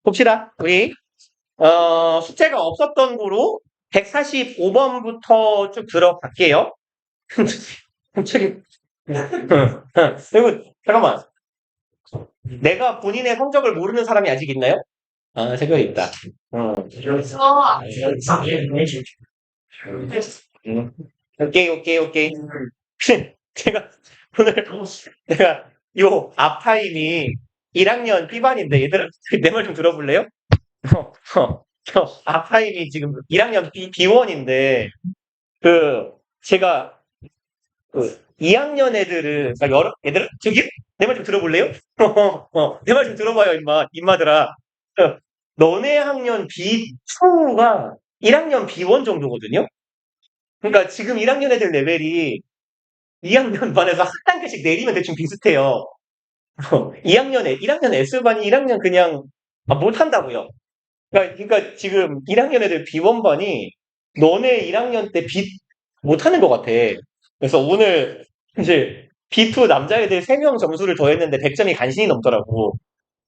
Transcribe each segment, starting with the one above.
봅시다. 우리 숙제가 없었던 구로 145번부터 쭉 들어갈게요. 갑자기 그리고 잠깐만. 내가 본인의 성적을 모르는 사람이 아직 있나요? 아, 생각이 있다. 음. 오케이. 제가 오늘 내가 요 앞타임이 1학년 B반인데 얘들아 내 말 좀 들어볼래요? 앞타임이 지금 1학년 B1인데 그 제가 그 2학년 애들은 그러니까 여러 애들 저기 내 말 좀 들어볼래요? 내 말 좀 들어봐요 임마들아. 너네 학년 B2가 1학년 B1 정도거든요. 그러니까 지금 1학년 애들 레벨이 2학년 반에서 한 단계씩 내리면 대충 비슷해요. 2학년에 1학년 S반이 1학년 그냥 못한다고요. 그러니까 지금 1학년 애들 B1반이 너네 1학년 때 못하는 것 같아. 그래서 오늘 이제 B2 남자애들 3명 점수를 더했는데 100점이 간신히 넘더라고.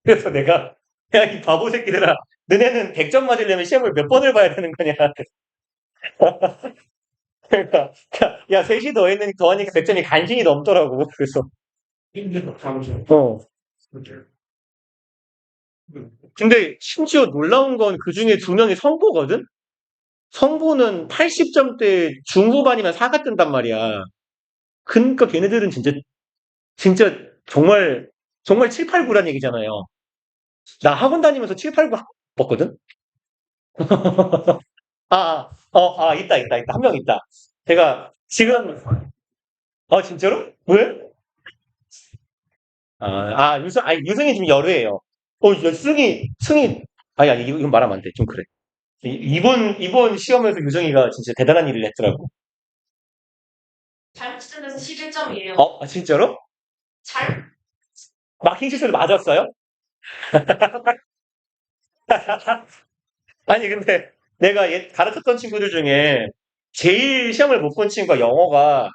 그래서 내가 야, 이 바보 새끼들아, 너네는 100점 맞으려면 시험을 몇 번을 봐야 되는 거냐. 그러니까 야, 셋이 더하니까 100점이 간신히 넘더라고. 그래서 어. 근데 심지어 놀라운 건 그 중에 2명이 성보거든? 성보는 80점대 중후반이면 4가 뜬단 말이야. 그러니까 걔네들은 진짜 정말 7, 8, 9란 얘기잖아요. 나 학원 다니면서 7, 8, 9 봤거든? 있다. 한 명 있다. 제가 지금, 진짜로? 왜? 유승이 지금 열애예요. 승이, 아니, 이건 말하면 안 돼. 좀 그래. 이번 시험에서 유정이가 진짜 대단한 일을 했더라고. 잘못 찾아서 11점이에요. 진짜로? 잘? 마킹 실수를 맞았어요? 아니, 근데 내가 가르쳤던 친구들 중에 제일 시험을 못 본 친구가 영어가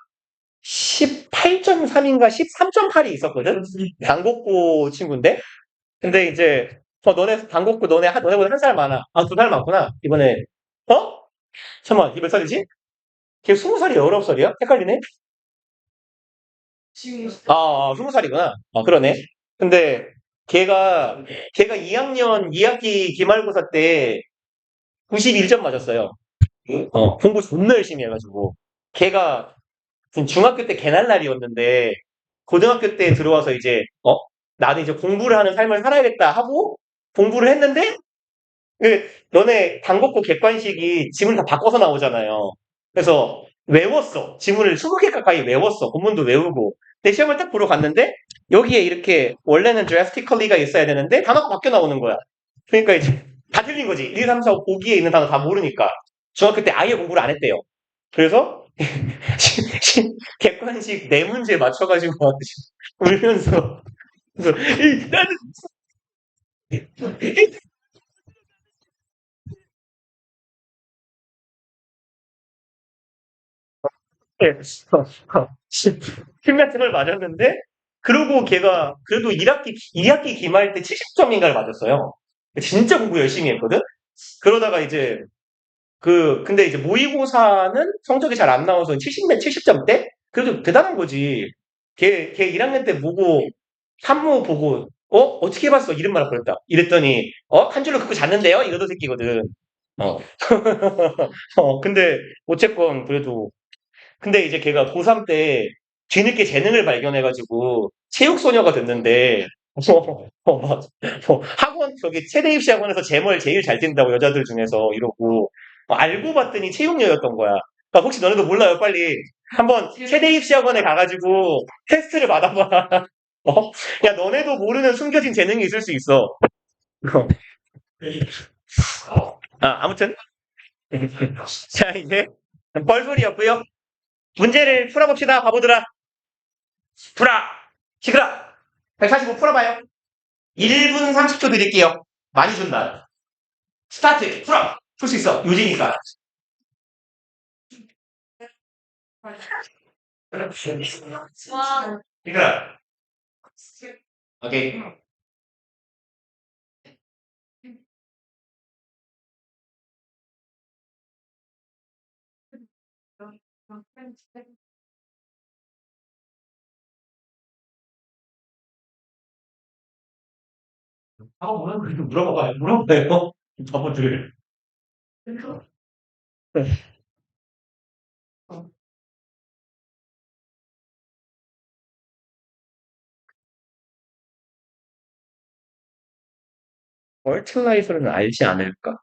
18.3인가 13.8이 있었거든? 당곡고 친구인데? 근데 이제, 너네, 당곡고 너네보다 1살 많아. 2살 많구나. 이번에, 어? 잠깐만, 이몇 살이지? 걔 20살이야, 19살이야? 헷갈리네? 지금 20살이구나. 그러네. 근데 걔가 2학년 2학기 기말고사 때 91점 맞았어요. 공부 존나 열심히 해가지고. 걔가 지금 중학교 때 개날날이었는데 고등학교 때 들어와서 이제 나는 이제 공부를 하는 삶을 살아야겠다 하고 공부를 했는데 너네 당곡고 객관식이 지문 다 바꿔서 나오잖아요. 그래서 외웠어. 지문을 20개 가까이 외웠어. 본문도 외우고. 근데 시험을 딱 보러 갔는데 여기에 이렇게 원래는 drastically가 있어야 되는데 단어가 바뀌어 나오는 거야. 그러니까 이제 다 틀린 거지. 1, 2, 3, 4, 5, 기에 있는 단어 다 모르니까. 중학교 때 아예 공부를 안 했대요. 그래서 객관식 4문제 맞춰가지고 울면서 그래서 나는 팀매팅을 맞았는데 그러고 걔가 그래도 1학기 기말 때 70점인가를 맞았어요. 진짜 공부 열심히 했거든? 그러다가 이제 근데 이제 모의고사는 성적이 잘 안 나와서 70점대? 그래도 대단한 거지. 걔 1학년 때 보고, 산모 보고, 어떻게 해봤어? 이름만 그랬다. 이랬더니, 한 줄로 긋고 잤는데요? 이러던 새끼거든. 어. 근데, 어쨌건, 그래도, 근데 이제 걔가 고3 때 뒤늦게 재능을 발견해가지고, 체육소녀가 됐는데, 막, 체대 입시 학원에서 제멀 제일 잘 뛴다고 여자들 중에서 이러고, 알고 봤더니 체육여였던 거야. 그러니까 혹시 너네도 몰라요, 빨리. 한번 체대 입시 학원에 가가지고 테스트를 받아봐. 어? 야, 너네도 모르는 숨겨진 재능이 있을 수 있어. 아무튼. 자, 이제 뻘소리였고요. 문제를 풀어봅시다, 바보들아. 풀어! 시끄러! 145 풀어봐요. 1분 30초 드릴게요. 많이 준다. 스타트! 풀어! 풀 수 있어. 요지니까. 와, 시끄러. 오케이. 뭐야? 그렇게 물어봐봐요. 물어봐요. 바보들. 멀티라이서는 알지 않을까?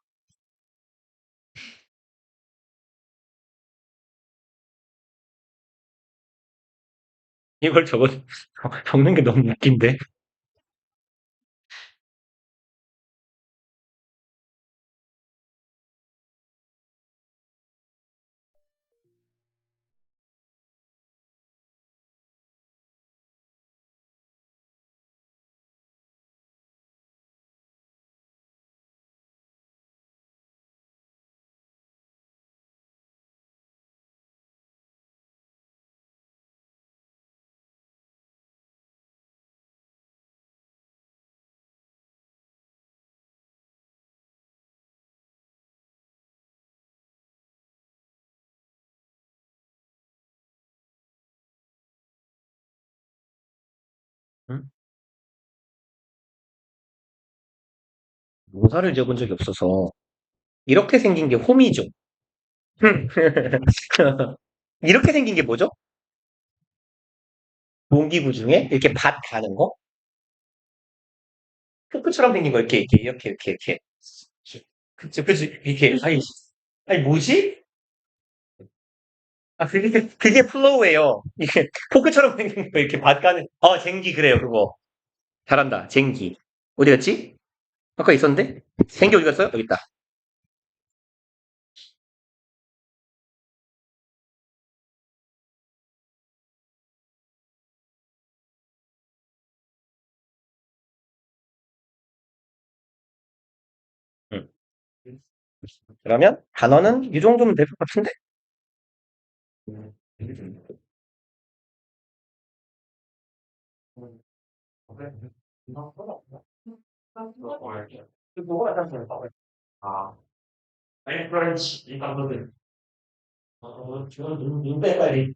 이걸 적는 게 너무 웃긴데. 응? 모사를 지어본 적이 없어서 이렇게 생긴 게 홈이죠. 이렇게 생긴 게 뭐죠? 농기구 중에 이렇게 밭 가는 거? 포크처럼 생긴 거 이렇게. 그치 이렇게 아니 뭐지? 아 그게 플로우예요. 이게 포크처럼 생긴 거 이렇게 밭 가는 쟁기 그래요 그거. 잘한다 쟁기. 어디 갔지? 아까 있었는데? 쟁기 어디 갔어요? 여기 있다. 응. 그러면 단어는 이 정도면 될 것 같은데? 아, 프렌치 이 단어들. 눈 빼, 빨리.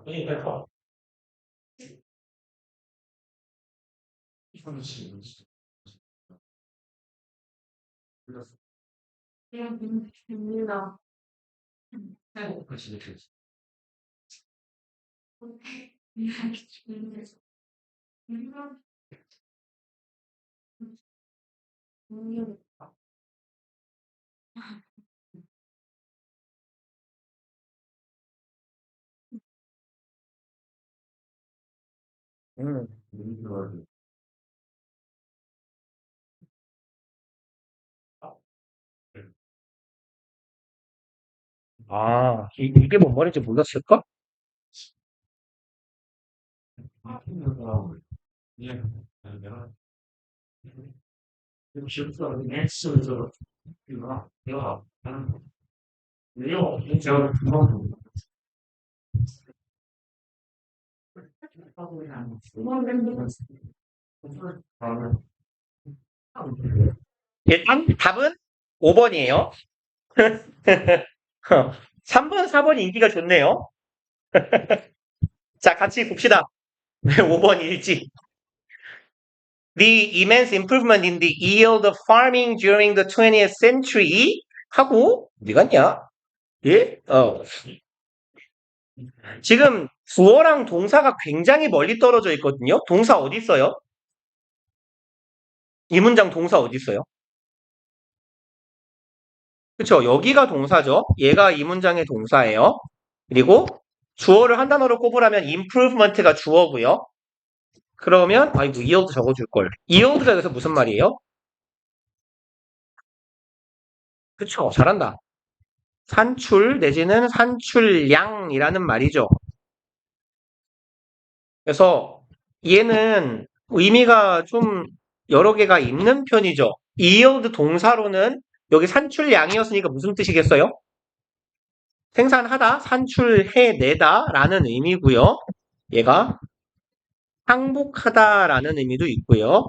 그러니까 됩니다. 음. 이게 뭔 말인지 몰랐을까? 일단 답은 5번이에요. 3번, 4번 인기가 좋네요. 자, 같이 봅시다. 왜 5번일지. The immense improvement in the yield of farming during the 20th century 하고 어디 갔냐? 예? 지금 주어랑 동사가 굉장히 멀리 떨어져 있거든요. 동사 어디 있어요? 이 문장 동사 어디 있어요? 그쵸? 여기가 동사죠. 얘가 이 문장의 동사예요. 그리고 주어를 한 단어로 꼽으라면 improvement가 주어고요. 그러면 아이고 yield 적어줄 걸. yield가 여기서 무슨 말이에요? 그쵸? 잘한다. 산출 내지는 산출량이라는 말이죠. 그래서 얘는 의미가 좀 여러 개가 있는 편이죠. yield 동사로는 여기 산출량이었으니까 무슨 뜻이겠어요? 생산하다, 산출해내다 라는 의미고요. 얘가 항복하다라는 의미도 있고요.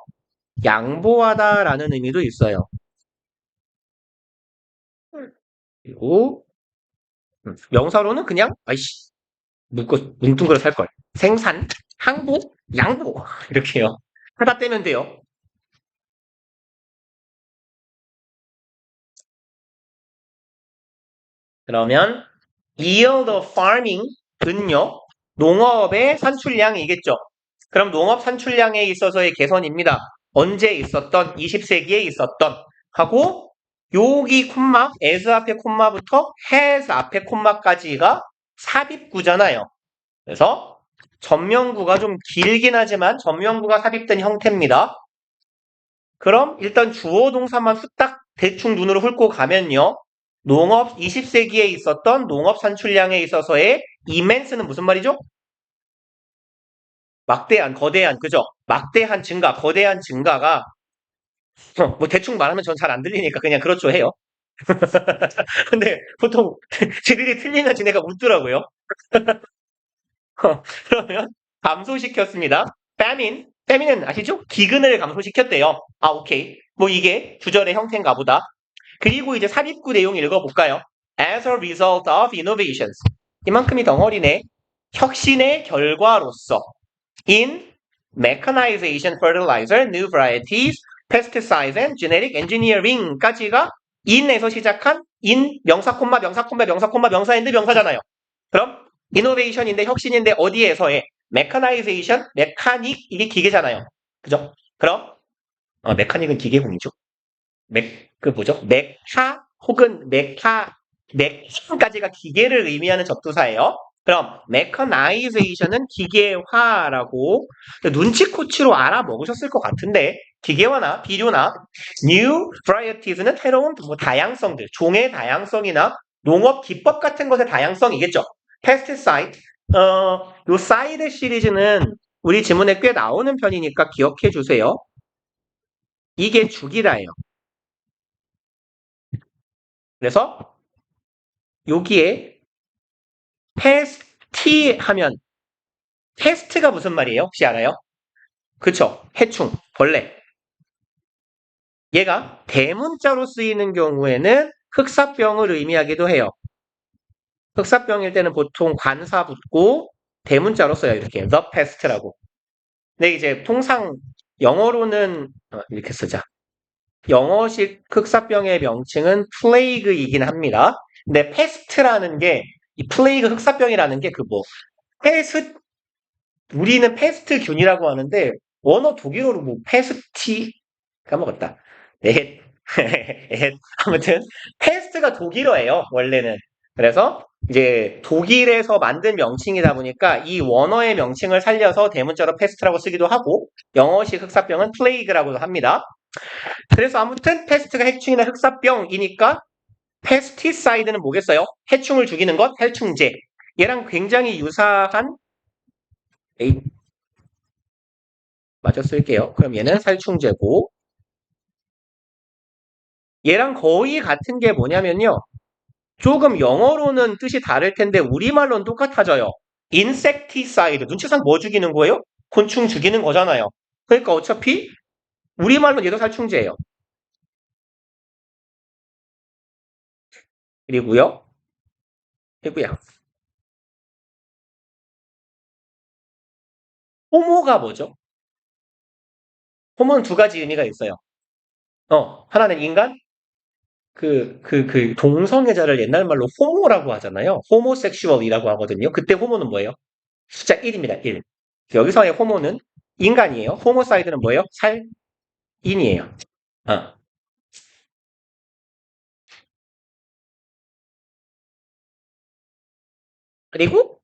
양보하다라는 의미도 있어요. 그리고 명사로는 그냥 아이씨 뭉뚱그려 살 걸. 생산, 항복, 양복 이렇게요. 하다 떼면 돼요. 그러면 yield of farming은요. 농업의 산출량이겠죠. 그럼 농업 산출량에 있어서의 개선입니다. 언제 있었던 20세기에 있었던 하고 여기 콤마 as 앞에 콤마부터 has 앞에 콤마까지가 삽입구잖아요. 그래서 전명구가 좀 길긴 하지만 전명구가 삽입된 형태입니다. 그럼 일단 주어 동사만 후딱 대충 눈으로 훑고 가면요. 농업 20세기에 있었던 농업 산출량에 있어서의 immense는 무슨 말이죠? 막대한, 거대한, 그죠? 막대한 증가, 거대한 증가가 뭐 대충 말하면 전 잘 안 들리니까 그냥 그렇죠 해요. 근데 보통 지들이 틀리면 지네가 웃더라고요. 그러면 감소시켰습니다. famine, 아시죠? 기근을 감소시켰대요. 아, 오케이. 뭐 이게 주절의 형태인가 보다. 그리고 이제 삽입구 내용 읽어볼까요? As a result of innovations. 이만큼이 덩어리네. 혁신의 결과로서 in mechanization, fertilizer, new varieties, pesticides and genetic engineering까지가 in에서 시작한 in 명사 콤마 명사 콤마 명사 콤마 명사인데 명사잖아요. 그럼 innovation인데 혁신인데 어디에서의 mechanization, 메카닉 이게 기계잖아요. 그죠? 그럼 메카닉은 기계공이죠. 그 뭐죠? 메카 혹은 메카까지가 기계를 의미하는 접두사예요. 그럼 mechanization은 기계화라고 눈치코치로 알아먹으셨을 것 같은데 기계화나 비료나 new varieties는 새로운 뭐 다양성들, 종의 다양성이나 농업 기법 같은 것의 다양성이겠죠. pesticide, 요 사이드 시리즈는 우리 지문에 꽤 나오는 편이니까 기억해 주세요. 이게 주기라예요. 그래서 여기에 패스티 하면 패스트가 무슨 말이에요? 혹시 알아요? 그쵸? 해충, 벌레. 얘가 대문자로 쓰이는 경우에는 흑사병을 의미하기도 해요. 흑사병일 때는 보통 관사 붙고 대문자로 써요. 이렇게 the pest라고. 근데 이제 통상 영어로는 이렇게 쓰자. 영어식 흑사병의 명칭은 플레이그이긴 합니다. 근데 패스트라는 게 이 플레이그 흑사병이라는 게 그 뭐 패스 우리는 패스트균이라고 하는데 원어 독일어로 뭐 패스티 까먹었다. 네. 아무튼 패스트가 독일어예요. 원래는. 그래서 이제 독일에서 만든 명칭이다 보니까 이 원어의 명칭을 살려서 대문자로 패스트라고 쓰기도 하고 영어식 흑사병은 플레이그라고도 합니다. 그래서 아무튼 패스트가 해충이나 흑사병이니까 패스티사이드는 뭐겠어요? 해충을 죽이는 것, 해충제. 얘랑 굉장히 유사한 마저 쓸게요. 그럼 얘는 살충제고 얘랑 거의 같은 게 뭐냐면요. 조금 영어로는 뜻이 다를 텐데 우리말로는 똑같아져요. insecticide. 눈치상 뭐 죽이는 거예요? 곤충 죽이는 거잖아요. 그러니까 어차피 우리말로는 얘도 살충제예요. 그리고요. 그리고요. 호모가 뭐죠? 호모는 두 가지 의미가 있어요. 하나는 인간, 동성애자를 옛날 말로 호모라고 하잖아요. 호모섹슈얼이라고 하거든요. 그때 호모는 뭐예요? 숫자 1입니다. 1. 여기서의 호모는 인간이에요. 호모사이드는 뭐예요? 살인이에요. 어. 그리고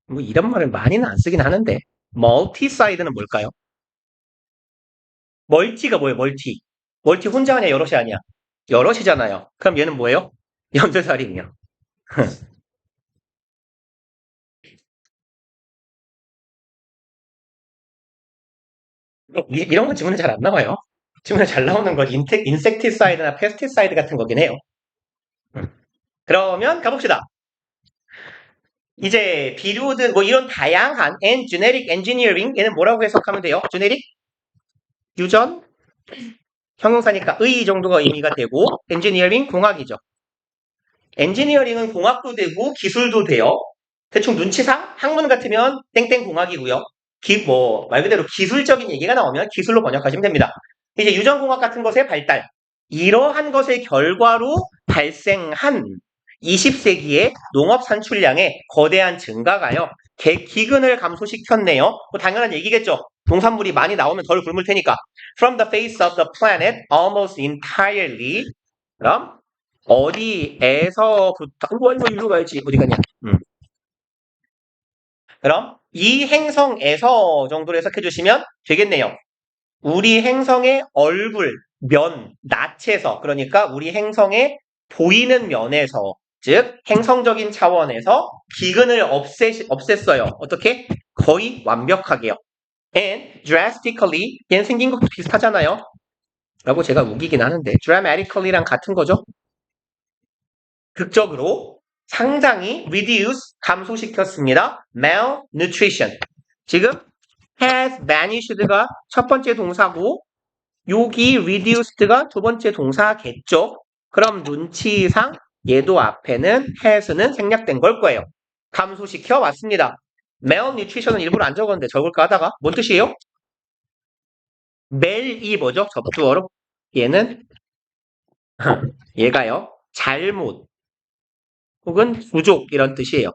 뭐 이런 말을 많이는 안 쓰긴 하는데 멀티사이드는 뭘까요? 멀티가 뭐예요? 멀티 혼자 하냐 여럿이 아니야? 여럿이잖아요. 그럼 얘는 뭐예요? 연쇄살인이요. 이런 건 지문에 잘 안 나와요. 지문에 잘 나오는 건 인섹티사이드나 페스티사이드 같은 거긴 해요. 그러면 가봅시다. 이제 비료든 뭐 이런 다양한 and genetic engineering 얘는 뭐라고 해석하면 돼요? genetic 유전 형용사니까 의 정도가 의미가 되고 engineering 공학이죠. 엔지니어링은 공학도 되고 기술도 돼요. 대충 눈치상 학문 같으면 땡땡 공학이고요. 말 그대로 기술적인 얘기가 나오면 기술로 번역하시면 됩니다. 이제 유전공학 같은 것의 발달, 이러한 것의 결과로 발생한 20세기의 농업 산출량의 거대한 증가가요. 기근을 감소시켰네요. 뭐 당연한 얘기겠죠. 농산물이 많이 나오면 덜 굶을 테니까. From the face of the planet almost entirely. 그럼 어디에서부터 아이고 일로 가야지. 어디 가냐. 그럼 이 행성에서 정도로 해석해 주시면 되겠네요. 우리 행성의 얼굴, 면, 낯에서, 그러니까 우리 행성의 보이는 면에서, 즉 행성적인 차원에서 기근을 없앴어요. 어떻게? 거의 완벽하게요. And drastically, 얘는 생긴 것도 비슷하잖아요. 라고 제가 우기긴 하는데 dramatically랑 같은 거죠. 극적으로 상당히 reduce, 감소시켰습니다. malnutrition. 지금 has vanished가 첫 번째 동사고 여기 reduced가 두 번째 동사겠죠. 그럼 눈치상 얘도 앞에는 has는 생략된 걸 거예요. 감소시켜 왔습니다. malnutrition은 일부러 안 적었는데 적을까 하다가 뭔 뜻이에요? 멜이 뭐죠? 접두어로. 얘는 얘가요. 잘못 혹은 부족 이런 뜻이에요.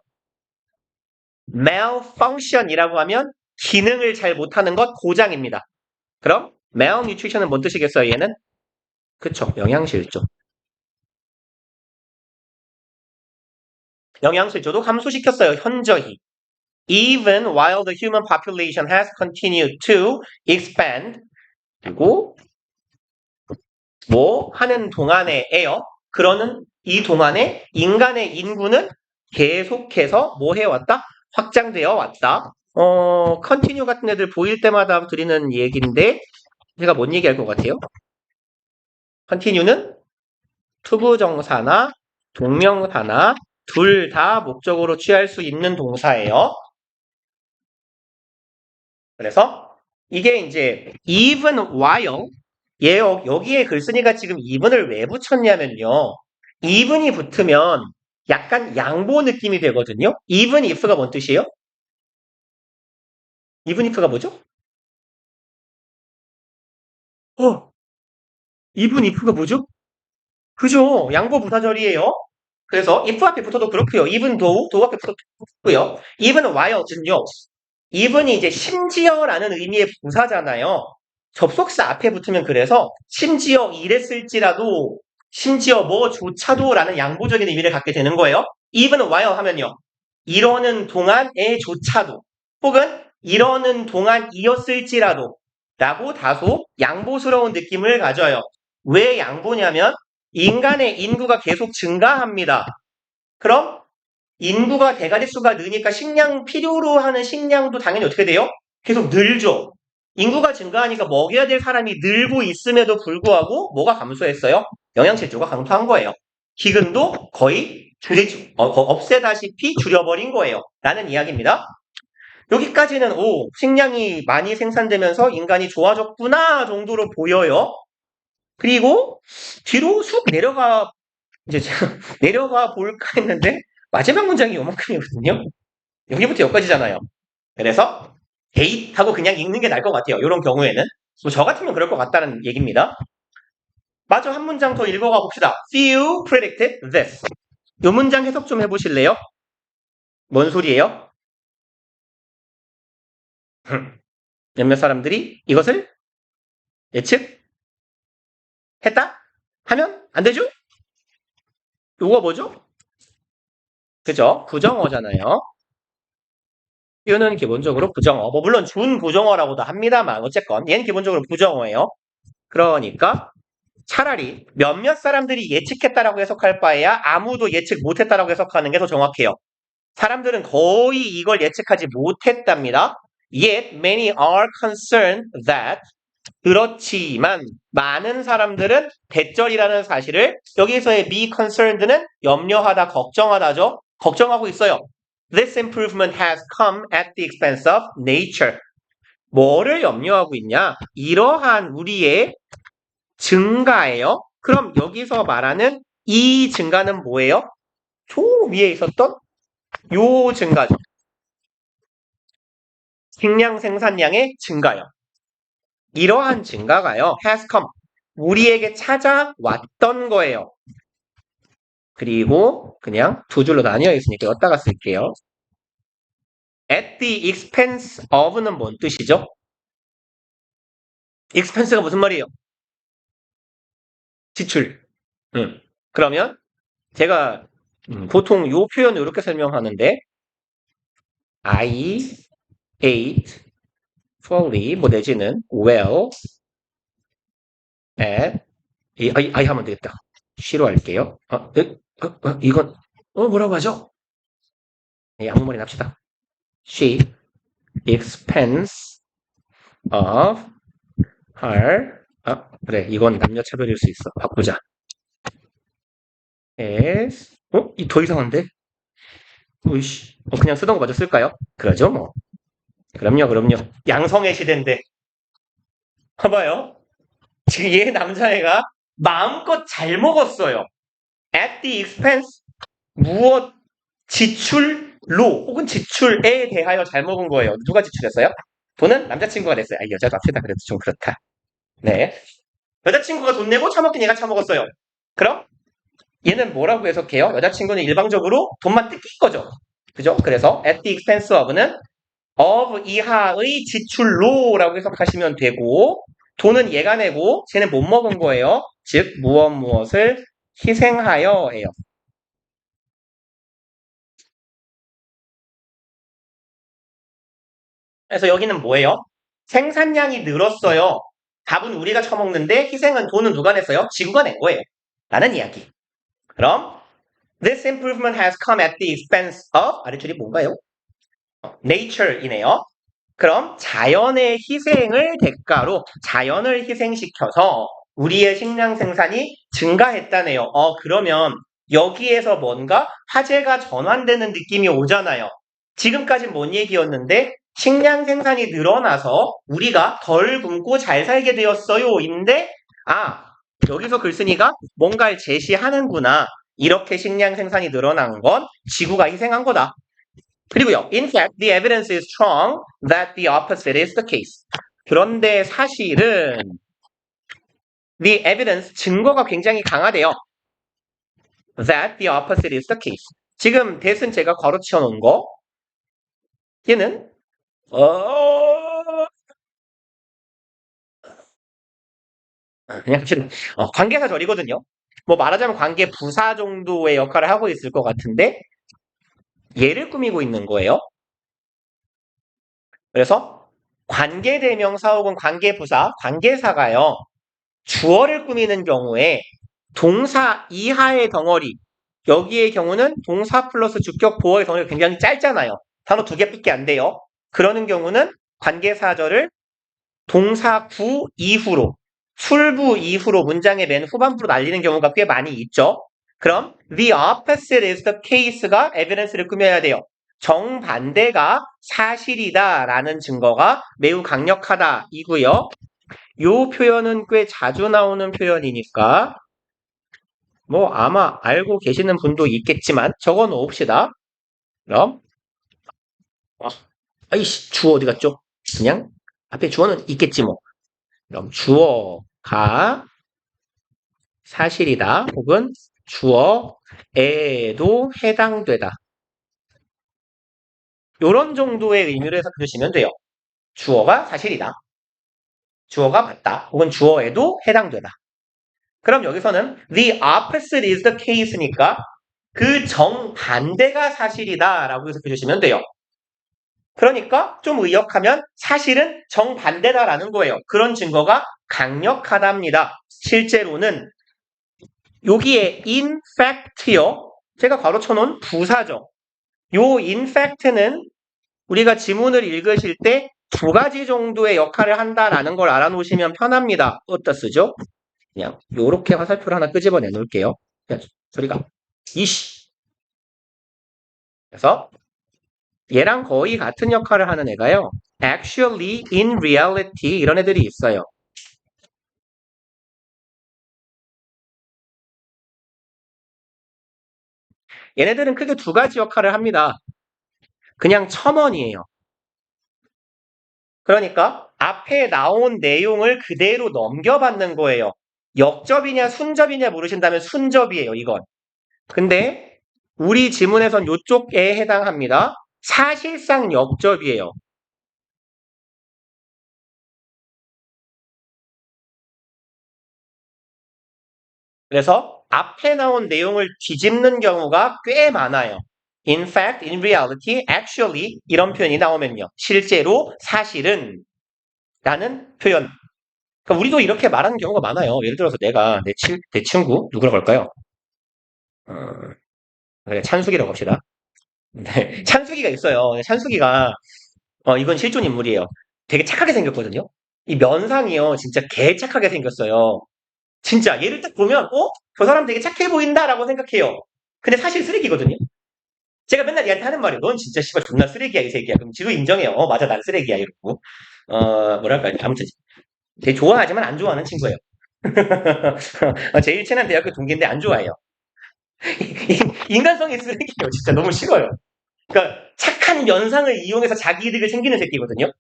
malfunction이라고 하면 기능을 잘 못하는 것, 고장입니다. 그럼 malnutrition은 뭔 뜻이겠어요? 얘는? 그쵸, 영양실조. 영양실조도 감소시켰어요. 현저히. Even while the human population has continued to expand. 그리고 뭐 하는 동안에요. 그러는 이 동안에 인간의 인구는 계속해서 뭐 해왔다? 확장되어 왔다. continue 같은 애들 보일 때마다 드리는 얘기인데 제가 뭔 얘기할 것 같아요? continue는 투부정사나 동명사나 둘 다 목적으로 취할 수 있는 동사예요. 그래서 이게 이제 even while 여기에 글쓴이가 지금 even을 왜 붙였냐면요. even이 붙으면 약간 양보 느낌이 되거든요. even if가 뭔 뜻이에요? even if가 뭐죠? even if가 뭐죠? 그죠? 양보 부사절이에요. 그래서 if 앞에 붙어도 그렇고요. even though 앞에 붙어도 그렇고요. even while는요. even이 이제 심지어라는 의미의 부사잖아요. 접속사 앞에 붙으면 그래서 심지어 이랬을지라도 심지어 뭐조차도라는 양보적인 의미를 갖게 되는 거예요. even while 하면요. 이러는 동안에조차도 혹은 이러는 동안이었을지라도 라고 다소 양보스러운 느낌을 가져요. 왜 양보냐면 인간의 인구가 계속 증가합니다. 그럼 인구가 대가리수가 느니까 필요로 하는 식량도 당연히 어떻게 돼요? 계속 늘죠. 인구가 증가하니까 먹여야 될 사람이 늘고 있음에도 불구하고 뭐가 감소했어요? 영양실조가 감소한 거예요. 기근도 거의 없애다시피 줄여버린 거예요. 라는 이야기입니다. 여기까지는 식량이 많이 생산되면서 인간이 좋아졌구나 정도로 보여요. 그리고 뒤로 쑥 내려가 볼까 했는데 마지막 문장이 요만큼이거든요. 여기부터 여기까지잖아요. 그래서 에잇 하고 그냥 읽는 게 나을 것 같아요. 이런 경우에는. 저 같으면 그럴 것 같다는 얘기입니다. 마저 한 문장 더 읽어가 봅시다. Few predicted this. 이 문장 해석 좀 해보실래요? 뭔 소리예요? 몇몇 사람들이 이것을 예측했다? 하면 안 되죠? 이거 뭐죠? 그죠? 부정어잖아요. 이거는 기본적으로 부정어. 물론 준부정어라고도 합니다만 어쨌건 얘는 기본적으로 부정어예요. 그러니까 차라리 몇몇 사람들이 예측했다라고 해석할 바에야 아무도 예측 못했다라고 해석하는 게 더 정확해요. 사람들은 거의 이걸 예측하지 못했답니다. Yet many are concerned that 그렇지만 많은 사람들은 대절이라는 사실을 여기서의 be concerned는 염려하다, 걱정하다죠. 걱정하고 있어요. This improvement has come at the expense of nature. 뭐를 염려하고 있냐? 이러한 우리의 증가예요. 그럼 여기서 말하는 이 증가는 뭐예요? 저 위에 있었던 요 증가죠. 식량 생산량의 증가요. 이러한 증가가요. has come. 우리에게 찾아왔던 거예요. 그리고 그냥 두 줄로 나뉘어 있으니까 여기다가 쓸게요. At the expense of는 뭔 뜻이죠? expense가 무슨 말이에요? 지출. 그러면 제가 보통 요 표현을 이렇게 설명하는데 I ate fully 뭐 내지는 well at I 하면 되겠다. 쉬로 할게요. 이건 뭐라고 하죠? 네, 양머리 납시다. She expense of her 그래 이건 남녀 차별일 수 있어. 바꾸자. is 이 더 이상한데? 으이씨 그냥 쓰던 거 마저 쓸까요? 그러죠 뭐. 그럼요. 양성의 시대인데 봐봐요. 지금 얘 남자애가 마음껏 잘 먹었어요. At the expense 무엇 지출로 혹은 지출에 대하여 잘 먹은 거예요. 누가 지출했어요? 돈은 남자친구가 냈어요. 여자도 합시다. 그래도 좀 그렇다. 네. 여자친구가 돈 내고 처먹긴 얘가 처먹었어요. 그럼 얘는 뭐라고 해석해요? 여자친구는 일방적으로 돈만 뜯긴 거죠. 그죠? 그래서 at the expense of는 of 이하의 지출로라고 해석하시면 되고 돈은 얘가 내고 쟤는 못 먹은 거예요. 즉 무엇을 희생하여예요. 그래서 여기는 뭐예요? 생산량이 늘었어요. 밥은 우리가 처먹는데 희생은 돈은 누가 냈어요? 지구가 낸 거예요. 라는 이야기. 그럼 This improvement has come at the expense of 아래줄이 뭔가요? nature이네요. 그럼 자연의 희생을 대가로 자연을 희생시켜서 우리의 식량 생산이 증가했다네요. 그러면 여기에서 뭔가 화제가 전환되는 느낌이 오잖아요. 지금까지 뭔 얘기였는데 식량 생산이 늘어나서 우리가 덜 굶고 잘 살게 되었어요. 인데 여기서 글쓴이가 뭔가를 제시하는구나. 이렇게 식량 생산이 늘어난 건 지구가 희생한 거다. 그리고요. In fact, the evidence is strong that the opposite is the case. 그런데 사실은 the evidence, 증거가 굉장히 강하대요. That the opposite is the case. 지금 that은 제가 괄호 치워놓은 거. 얘는 그냥 관계사절이거든요. 뭐 말하자면 관계 부사 정도의 역할을 하고 있을 것 같은데 얘를 꾸미고 있는 거예요. 그래서 관계대명사 혹은 관계부사, 관계사가요. 주어를 꾸미는 경우에 동사 이하의 덩어리 여기의 경우는 동사 플러스 주격 보어의 덩어리가 굉장히 짧잖아요. 단어 2개밖에 안 돼요. 그러는 경우는 관계사절을 동사 구 이후로 술부 이후로 문장의 맨 후반부로 날리는 경우가 꽤 많이 있죠. 그럼 the opposite is the case가 evidence를 꾸며야 돼요. 정반대가 사실이다라는 증거가 매우 강력하다 이고요. 요 표현은 꽤 자주 나오는 표현이니까 뭐 아마 알고 계시는 분도 있겠지만 적어 놓읍시다. 그럼 주어 어디 갔죠? 그냥 앞에 주어는 있겠지 뭐. 그럼 주어가 사실이다 혹은 주어에도 해당되다. 요런 정도의 의미로 해서 보시면 돼요. 주어가 사실이다. 주어가 맞다. 혹은 주어에도 해당되다. 그럼 여기서는 the opposite is the case니까 그 정반대가 사실이다 라고 해석해 주시면 돼요. 그러니까 좀 의역하면 사실은 정반대다라는 거예요. 그런 증거가 강력하답니다. 실제로는 여기에 in fact요. 제가 괄호 쳐놓은 부사죠. 요 in fact는 우리가 지문을 읽으실 때 2가지 정도의 역할을 한다라는 걸 알아놓으시면 편합니다. 어디다 쓰죠? 그냥 요렇게 화살표를 하나 끄집어내 놓을게요. 소리가 이씨. 그래서 얘랑 거의 같은 역할을 하는 애가요. actually, in reality 이런 애들이 있어요. 얘네들은 크게 두 가지 역할을 합니다. 그냥 첨언이에요. 그러니까 앞에 나온 내용을 그대로 넘겨받는 거예요. 역접이냐 순접이냐 물으신다면 순접이에요, 이건. 근데 우리 지문에선 이쪽에 해당합니다. 사실상 역접이에요. 그래서 앞에 나온 내용을 뒤집는 경우가 꽤 많아요. In fact, in reality, actually 이런 표현이 나오면요. 실제로, 사실은 라는 표현. 그러니까 우리도 이렇게 말하는 경우가 많아요. 예를 들어서 내가 내 친구 누구라고 할까요? 어, 그래, 찬숙이라고 합시다. 네, 찬숙이가 있어요. 찬숙이가 이건 실존 인물이에요. 되게 착하게 생겼거든요. 이 면상이요, 진짜 개 착하게 생겼어요. 진짜 얘를 딱 보면 저 사람 되게 착해 보인다라고 생각해요. 근데 사실 쓰레기거든요. 제가 맨날 얘한테 하는 말이에요. 넌 진짜 씨발 존나 쓰레기야 이 새끼야. 그럼 지도 인정해요. 맞아 난 쓰레기야 이러고. 뭐랄까 아무튼 되게 좋아하지만 안 좋아하는 친구예요. 제일 친한 대학교 동기인데 안 좋아해요. 인간성이 쓰레기예요. 진짜 너무 싫어요. 그러니까 착한 면상을 이용해서 자기 이득을 챙기는 새끼거든요.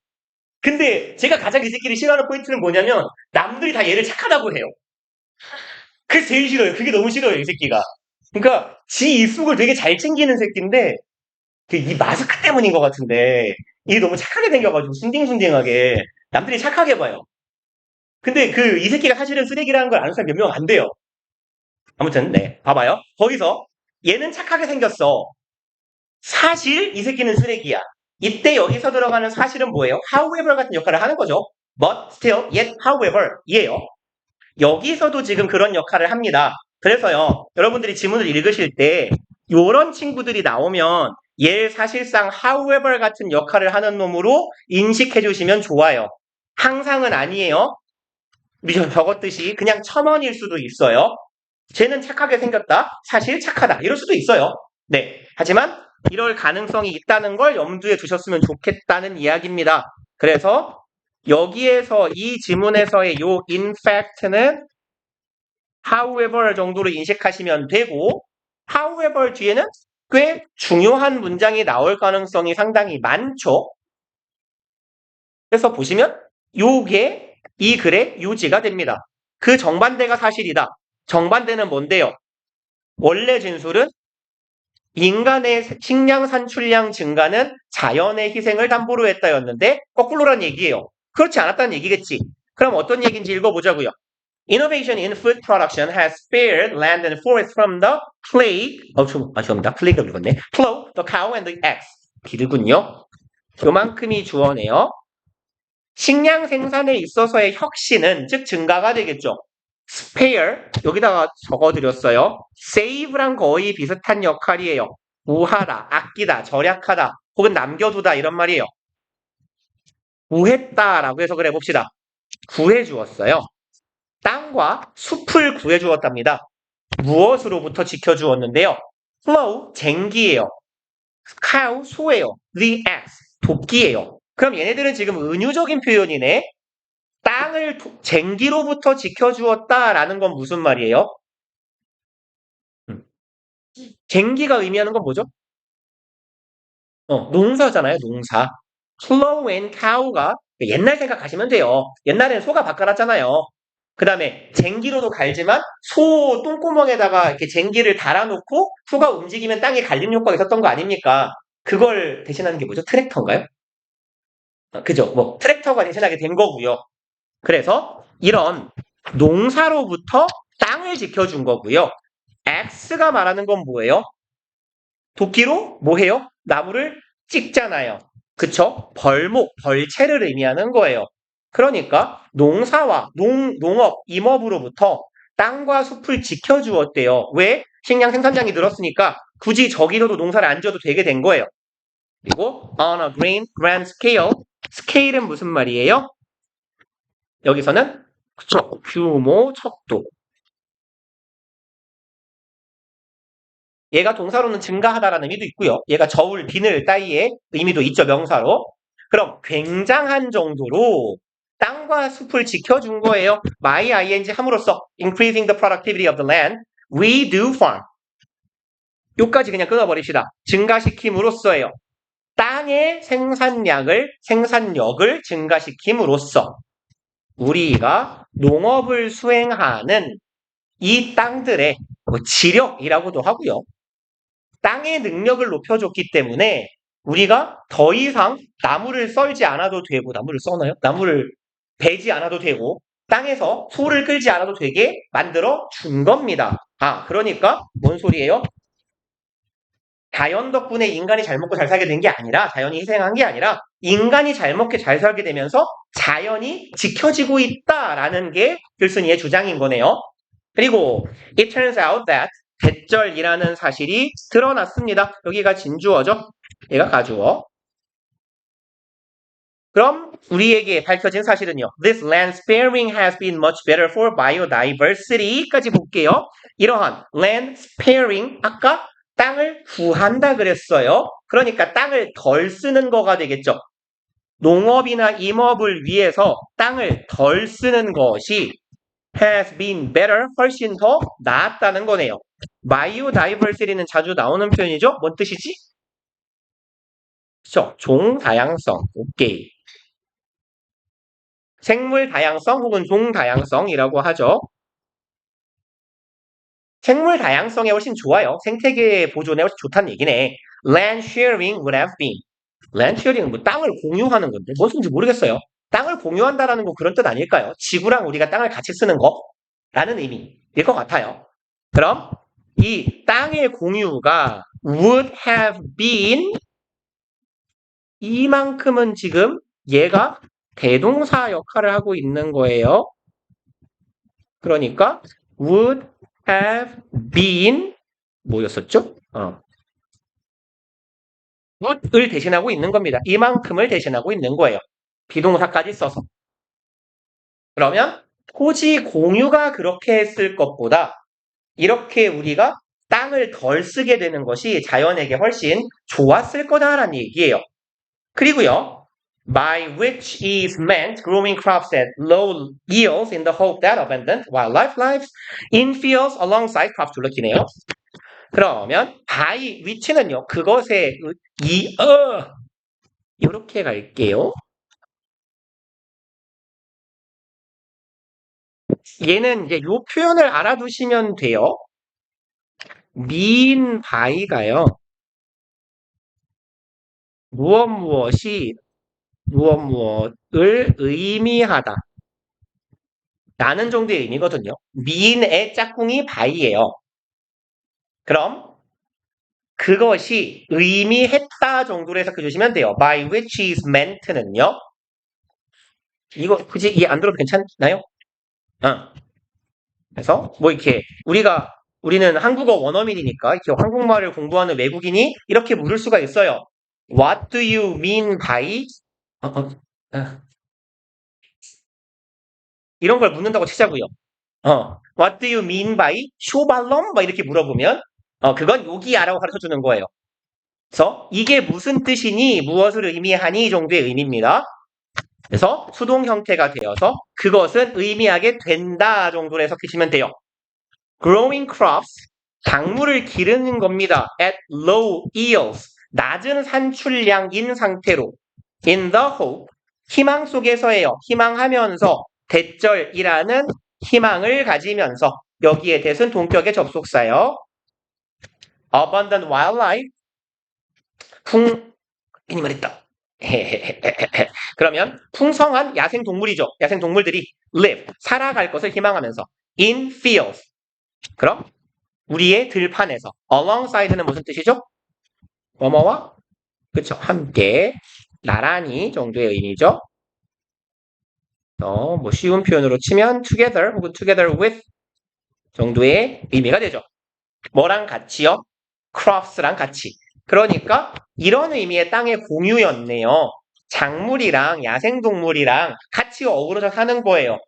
근데 제가 가장 이 새끼를 싫어하는 포인트는 뭐냐면 남들이 다 얘를 착하다고 해요. 그게 제일 싫어요. 그게 너무 싫어요, 이 새끼가. 그러니까 지 입속을 되게 잘 챙기는 새끼인데 이 마스크 때문인 것 같은데 이게 너무 착하게 생겨가지고 순딩순딩하게 남들이 착하게 봐요. 근데 이 새끼가 사실은 쓰레기라는 걸 아는 사람이 몇 명 안 돼요. 아무튼 네, 봐봐요. 거기서 얘는 착하게 생겼어. 사실 이 새끼는 쓰레기야. 이때 여기서 들어가는 사실은 뭐예요? however 같은 역할을 하는 거죠. but, still, yet, however 이에요. 여기서도 지금 그런 역할을 합니다. 그래서요, 여러분들이 지문을 읽으실 때 이런 친구들이 나오면 얘 사실상 however 같은 역할을 하는 놈으로 인식해 주시면 좋아요. 항상은 아니에요. 우리 적었듯이 그냥 첨언일 수도 있어요. 쟤는 착하게 생겼다. 사실 착하다. 이럴 수도 있어요. 네. 하지만 이럴 가능성이 있다는 걸 염두에 두셨으면 좋겠다는 이야기입니다. 그래서 여기에서 이 지문에서의 요 in fact는 however 정도로 인식하시면 되고 however 뒤에는 꽤 중요한 문장이 나올 가능성이 상당히 많죠. 그래서 보시면 요게 이 글의 요지가 됩니다. 그 정반대가 사실이다. 정반대는 뭔데요? 원래 진술은 인간의 식량 산출량 증가는 자연의 희생을 담보로 했다였는데 거꾸로란 얘기예요. 그렇지 않았다는 얘기겠지. 그럼 어떤 얘기인지 읽어보자고요. Innovation in food production has spared land and forest from the plague. 죄송합니다. plague를 읽었네. Plow, the cow, and the axe. 길군요. 요만큼이 주어네요. 식량 생산에 있어서의 혁신은 즉 증가가 되겠죠. spare 여기다가 적어드렸어요. save랑 거의 비슷한 역할이에요. 우하다, 아끼다, 절약하다, 혹은 남겨두다 이런 말이에요. 구했다라고 해석을 해봅시다. 구해주었어요. 땅과 숲을 구해주었답니다. 무엇으로부터 지켜주었는데요? flow, 쟁기예요. cow, 소예요. the axe, 도끼예요. 그럼 얘네들은 지금 은유적인 표현이네. 땅을 쟁기로부터 지켜주었다라는 건 무슨 말이에요? 쟁기가 의미하는 건 뭐죠? 농사잖아요, 농사. plow and cow가 옛날 생각하시면 돼요. 옛날엔 소가 밥 갈았잖아요. 그 다음에 쟁기로도 갈지만 소 똥구멍에다가 이렇게 쟁기를 달아놓고 소가 움직이면 땅에 갈림 효과가 있었던 거 아닙니까? 그걸 대신하는 게 뭐죠? 트랙터인가요? 그죠? 뭐 트랙터가 대신하게 된 거고요. 그래서 이런 농사로부터 땅을 지켜준 거고요. X가 말하는 건 뭐예요? 도끼로 뭐 해요? 나무를 찍잖아요. 그쵸? 벌목, 벌채를 의미하는 거예요. 그러니까 농사와 농업, 임업으로부터 땅과 숲을 지켜주었대요. 왜? 식량 생산량이 늘었으니까 굳이 저기서도 농사를 안 지어도 되게 된 거예요. 그리고 on a grand scale, 스케일은 무슨 말이에요? 여기서는 그쵸? 규모, 척도. 얘가 동사로는 증가하다라는 의미도 있고요. 얘가 저울, 비늘 따위의 의미도 있죠, 명사로. 그럼 굉장한 정도로 땅과 숲을 지켜준 거예요. my ing 함으로써 increasing the productivity of the land, we do farm. 요까지 그냥 끊어버립시다. 증가시킴으로써예요. 땅의 생산력을 증가시킴으로써 우리가 농업을 수행하는 이 땅들의 지력이라고도 하고요. 땅의 능력을 높여줬기 때문에 우리가 더 이상 나무를 썰지 않아도 되고, 나무를 써나요? 나무를 베지 않아도 되고, 땅에서 소를 끌지 않아도 되게 만들어 준 겁니다. 그러니까 뭔 소리예요? 자연 덕분에 인간이 잘 먹고 잘 살게 된 게 아니라, 자연이 희생한 게 아니라, 인간이 잘 먹게 잘 살게 되면서 자연이 지켜지고 있다라는 게 필순이의 주장인 거네요. 그리고 it turns out that 대절이라는 사실이 드러났습니다. 여기가 진주어죠? 얘가 가주어. 그럼 우리에게 밝혀진 사실은요. This land sparing has been much better for biodiversity까지 볼게요. 이러한 land sparing, 아까 땅을 구한다 그랬어요. 그러니까 땅을 덜 쓰는 거가 되겠죠. 농업이나 임업을 위해서 땅을 덜 쓰는 것이 has been better, 훨씬 더 나았다는 거네요. biodiversity는 자주 나오는 표현이죠? 뭔 뜻이지? 그렇죠. 종다양성. 오케이. 생물 다양성 혹은 종다양성이라고 하죠. 생물 다양성에 훨씬 좋아요. 생태계 보존에 훨씬 좋다는 얘기네. Land sharing would have been. Land sharing은 뭐 땅을 공유하는 건데 뭔 소리인지 모르겠어요. 땅을 공유한다라는 건 그런 뜻 아닐까요? 지구랑 우리가 땅을 같이 쓰는 거라는 의미일 것 같아요. 그럼 이 땅의 공유가 would have been 이만큼은 지금 얘가 대동사 역할을 하고 있는 거예요. 그러니까 would have been 뭐였었죠? would을 대신하고 있는 겁니다. 이만큼을 대신하고 있는 거예요. 비동사까지 써서. 그러면 토지 공유가 그렇게 했을 것보다 이렇게 우리가 땅을 덜 쓰게 되는 것이 자연에게 훨씬 좋았을 거다라는 얘기예요. 그리고요. By which is meant growing crops at low yields in the hope that abundant wildlife lives in fields alongside crops 둘러키네요. 그러면 by which는요. 그것의 이렇게 갈게요. 얘는 이제 요 표현을 알아두시면 돼요. mean by가요. 무엇이 무엇을 의미하다 라는 정도의 의미거든요. mean의 짝꿍이 by예요. 그럼 그것이 의미했다 정도로 해석해 주시면 돼요. by which is meant는요. 이거 굳이 이해 안 들어도 괜찮나요? 그래서 뭐 이렇게 우리는 한국어 원어민이니까 이렇게 한국말을 공부하는 외국인이 이렇게 물을 수가 있어요. What do you mean by 이런 걸 묻는다고 치자고요. What do you mean by 쇼발롬? 막 이렇게 물어보면 그건 여기야라고 가르쳐 주는 거예요. 그래서 이게 무슨 뜻이니 무엇을 의미하니 정도의 의미입니다. 그래서 수동 형태가 되어서 그것은 의미하게 된다 정도로 해석하시면 돼요. Growing crops, 작물을 기르는 겁니다. At low yields, 낮은 산출량인 상태로 in the hope, 희망 속에서예요. 희망하면서 대절이라는 희망을 가지면서 여기에 대해서는 동격의 접속사요. Abundant wildlife, 괜히 말했다. 그러면 풍성한 야생동물이죠. 야생동물들이 live, 살아갈 것을 희망하면서 in fields, 그럼 우리의 들판에서 alongside는 무슨 뜻이죠? 뭐뭐와 그쵸 함께 나란히 정도의 의미죠. 뭐 쉬운 표현으로 치면 together 혹은 together with 정도의 의미가 되죠. 뭐랑 같이요? crops랑 같이. 그러니까 이런 의미의 땅의 공유였네요. 작물이랑 야생동물이랑 같이 어우러져 사는 거예요.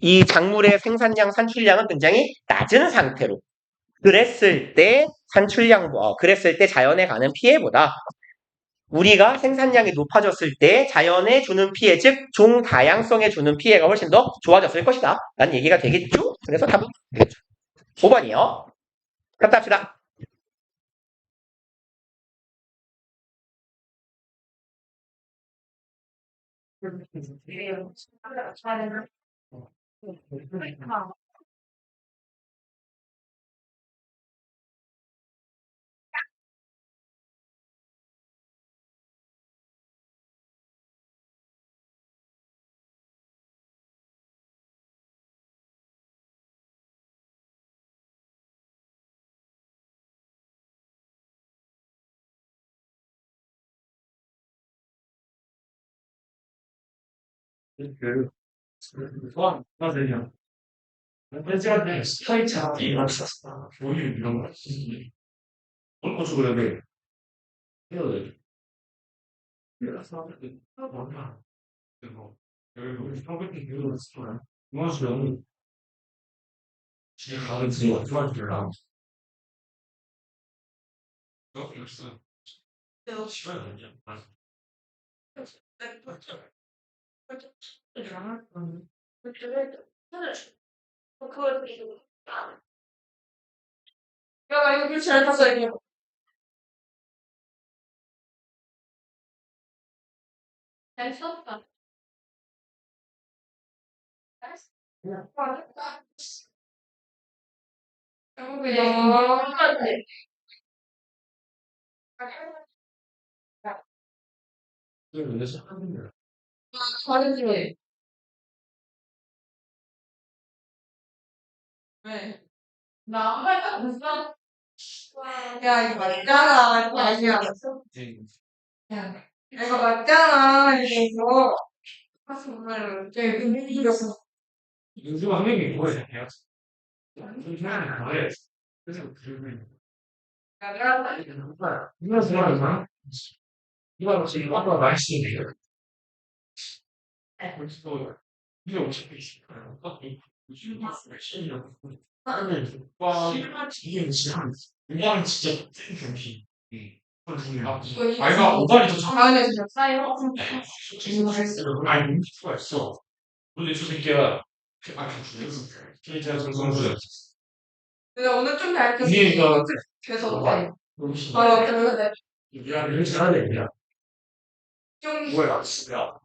이 작물의 생산량, 산출량은 굉장히 낮은 상태로. 그랬을 때 그랬을 때 자연에 가는 피해보다 우리가 생산량이 높아졌을 때 자연에 주는 피해, 즉 종다양성에 주는 피해가 훨씬 더 좋아졌을 것이다 라는 얘기가 되겠죠? 그래서 답은 5번이요. 답답합시다. 이래요. 저는 그, 소환, 하세요. 현재한테 스타일차 이용하셨어. 우리 이런 거. 어느 것도 그래야 돼. 해야 돼. 그래서, 뭐냐. 그리고, 여기 성격이 교육을 쓰잖아. 이만수는, 집에 가는 지 얼마나 될라. 너, 있어. 시간이 아니야. 그걸 이거 야 이거 잘 탔어 이거 잘 썼다. 잘했어. 영국이 너무 똑같네. 근데 시작하는 거야. 잘했지. 왜? 나 할까 없어. 야 이거 맞잖아. 이거 아직 안 했어. 야 이거 맞잖아. 이거 정말 되게 의미있어. 요즘 학생이 뭐야, 해요? 요즘 학생이 뭐해? 그래서, 야 이거 좋아하나? 이거 지금 아까 말씀이에요. 벌써 이게 어떻게 있을까요? 이게 진짜 이건 진짜 찐 경기. 아이가 오다리 더 참. 다음에 진짜 쌓여. 아니 못 수가 있어. 근데 저 새끼야 진짜 저 선수야. 근데 오늘 좀 얇게 이게 이거 계속 돼. 너무 그래. 야 이거 잘하네 야. 좀 뭐야 진짜.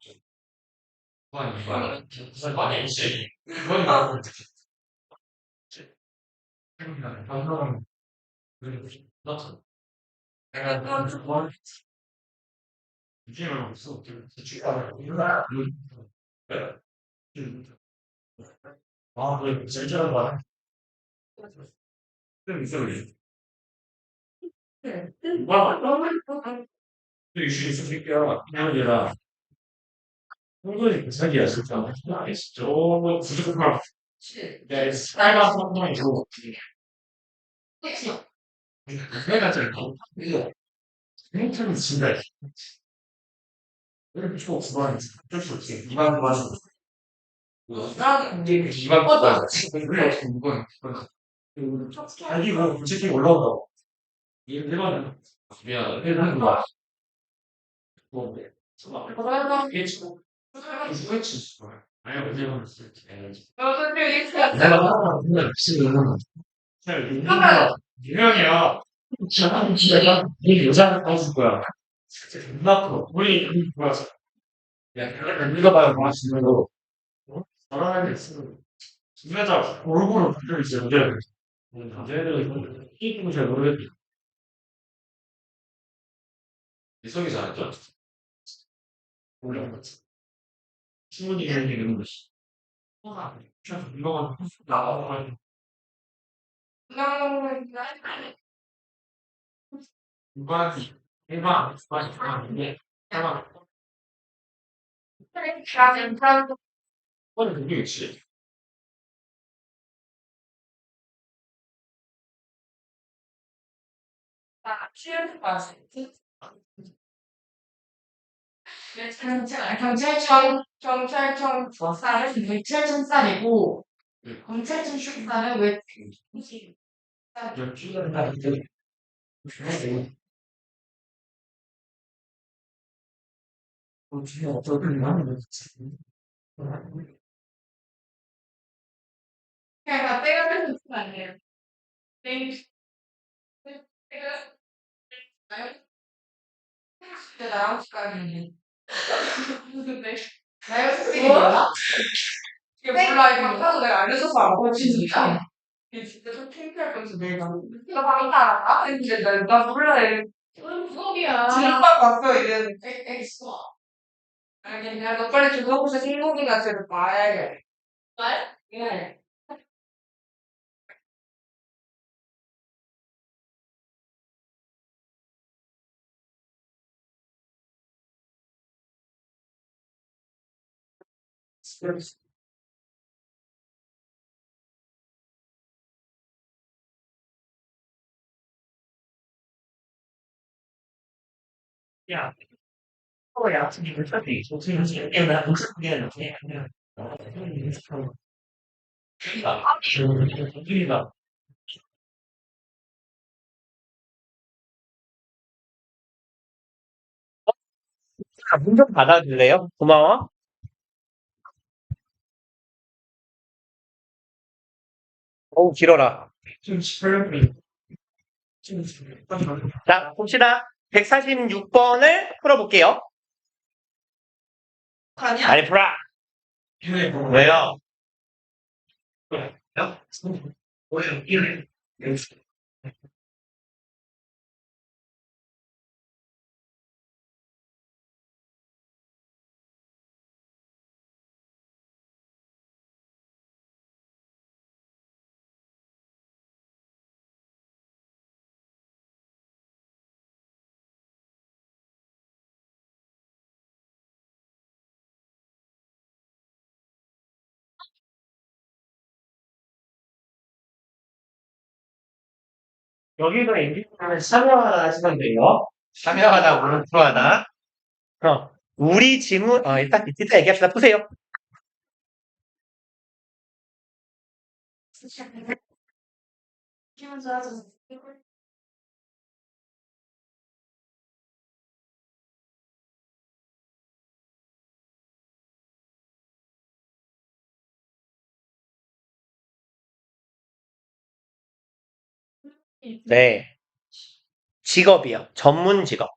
아니 이거 아니 이제 이건 나 방금 나도 내가 좀 느낌을 없어. 아, 그래, 제일 잘한 거야. 좀 있어, 우리. 와, 또 이슈 있어, 새끼야. 그냥 얘라. 한국이 자기야, 진짜. 저거, 부족한. 내 스타일만 성공이고. 내가 제일 좋고. 굉장히 진짜. 이렇게 초 구간 어쩔 수 없지. 이만 구간. 이만 구간. 우리 무건. 자기가 솔직히 올라온다고. 일반은 미안, 일반은 뭐, 뭐, 이게 지금 스위치 있을 거야. 아니야, 일반은 스위치. 내가 하나 그냥 지금 그냥 유명이야. 제가 이 여자를 따줄 거야. 진짜 존나 커. 우리 뭐야? 야, 그냥 읽어봐요, 맛있는 거. 어? 사랑하는 있으면 진짜 골고루 붙어 있어요. 남자애들은 이기는 잘 모르겠다. 이성이 잘했죠? 몰라. 신문이 이런 거지. 참 이거가 나와. 일반이 일반인데 일반 그건 그게 있지. 경찰청 수사는 경찰청 쌀이고 경찰청 수사는 왜 열주는 다 이제 지금 어쩌든 하는 거지. 그냥 다 빼가면서 쓰면 안 돼요. 땡. 빼가 나요? 진짜 나랑 습관이네. 근데 내가 솔직히 몰라? 이게 몰라. 이거 방타도 내가 알려줘서 알고 진짜. 이게 진짜 좀 창피할 거면서 내가. 나 방타 알아? 근데 나 몰라. 무슨 소리야. 지난번 봤어. 이랬는데. 알겠어. 아니, 야, 너 빨리 조성고시 생목이나 제대로 봐야겠. 말? 네. 야, 야, 지금 어차피 지금 나 무슨 우리가 문 좀 닫아줄래요? 고마워. 어우, 길어라. 좀 시끄럽게 좀 자, 봅시다. 146번을 풀어볼게요. 아니야. 아니, 풀어. 왜요? 야, 뭐야, 이래. 여기서 인디언을 참여하다 하시면 돼요. 참여하다, 몰표하다. 우리 지문, 일단 얘기합시다. 푸세요. 기분 좋아져서. 네. 직업이요. 전문 직업.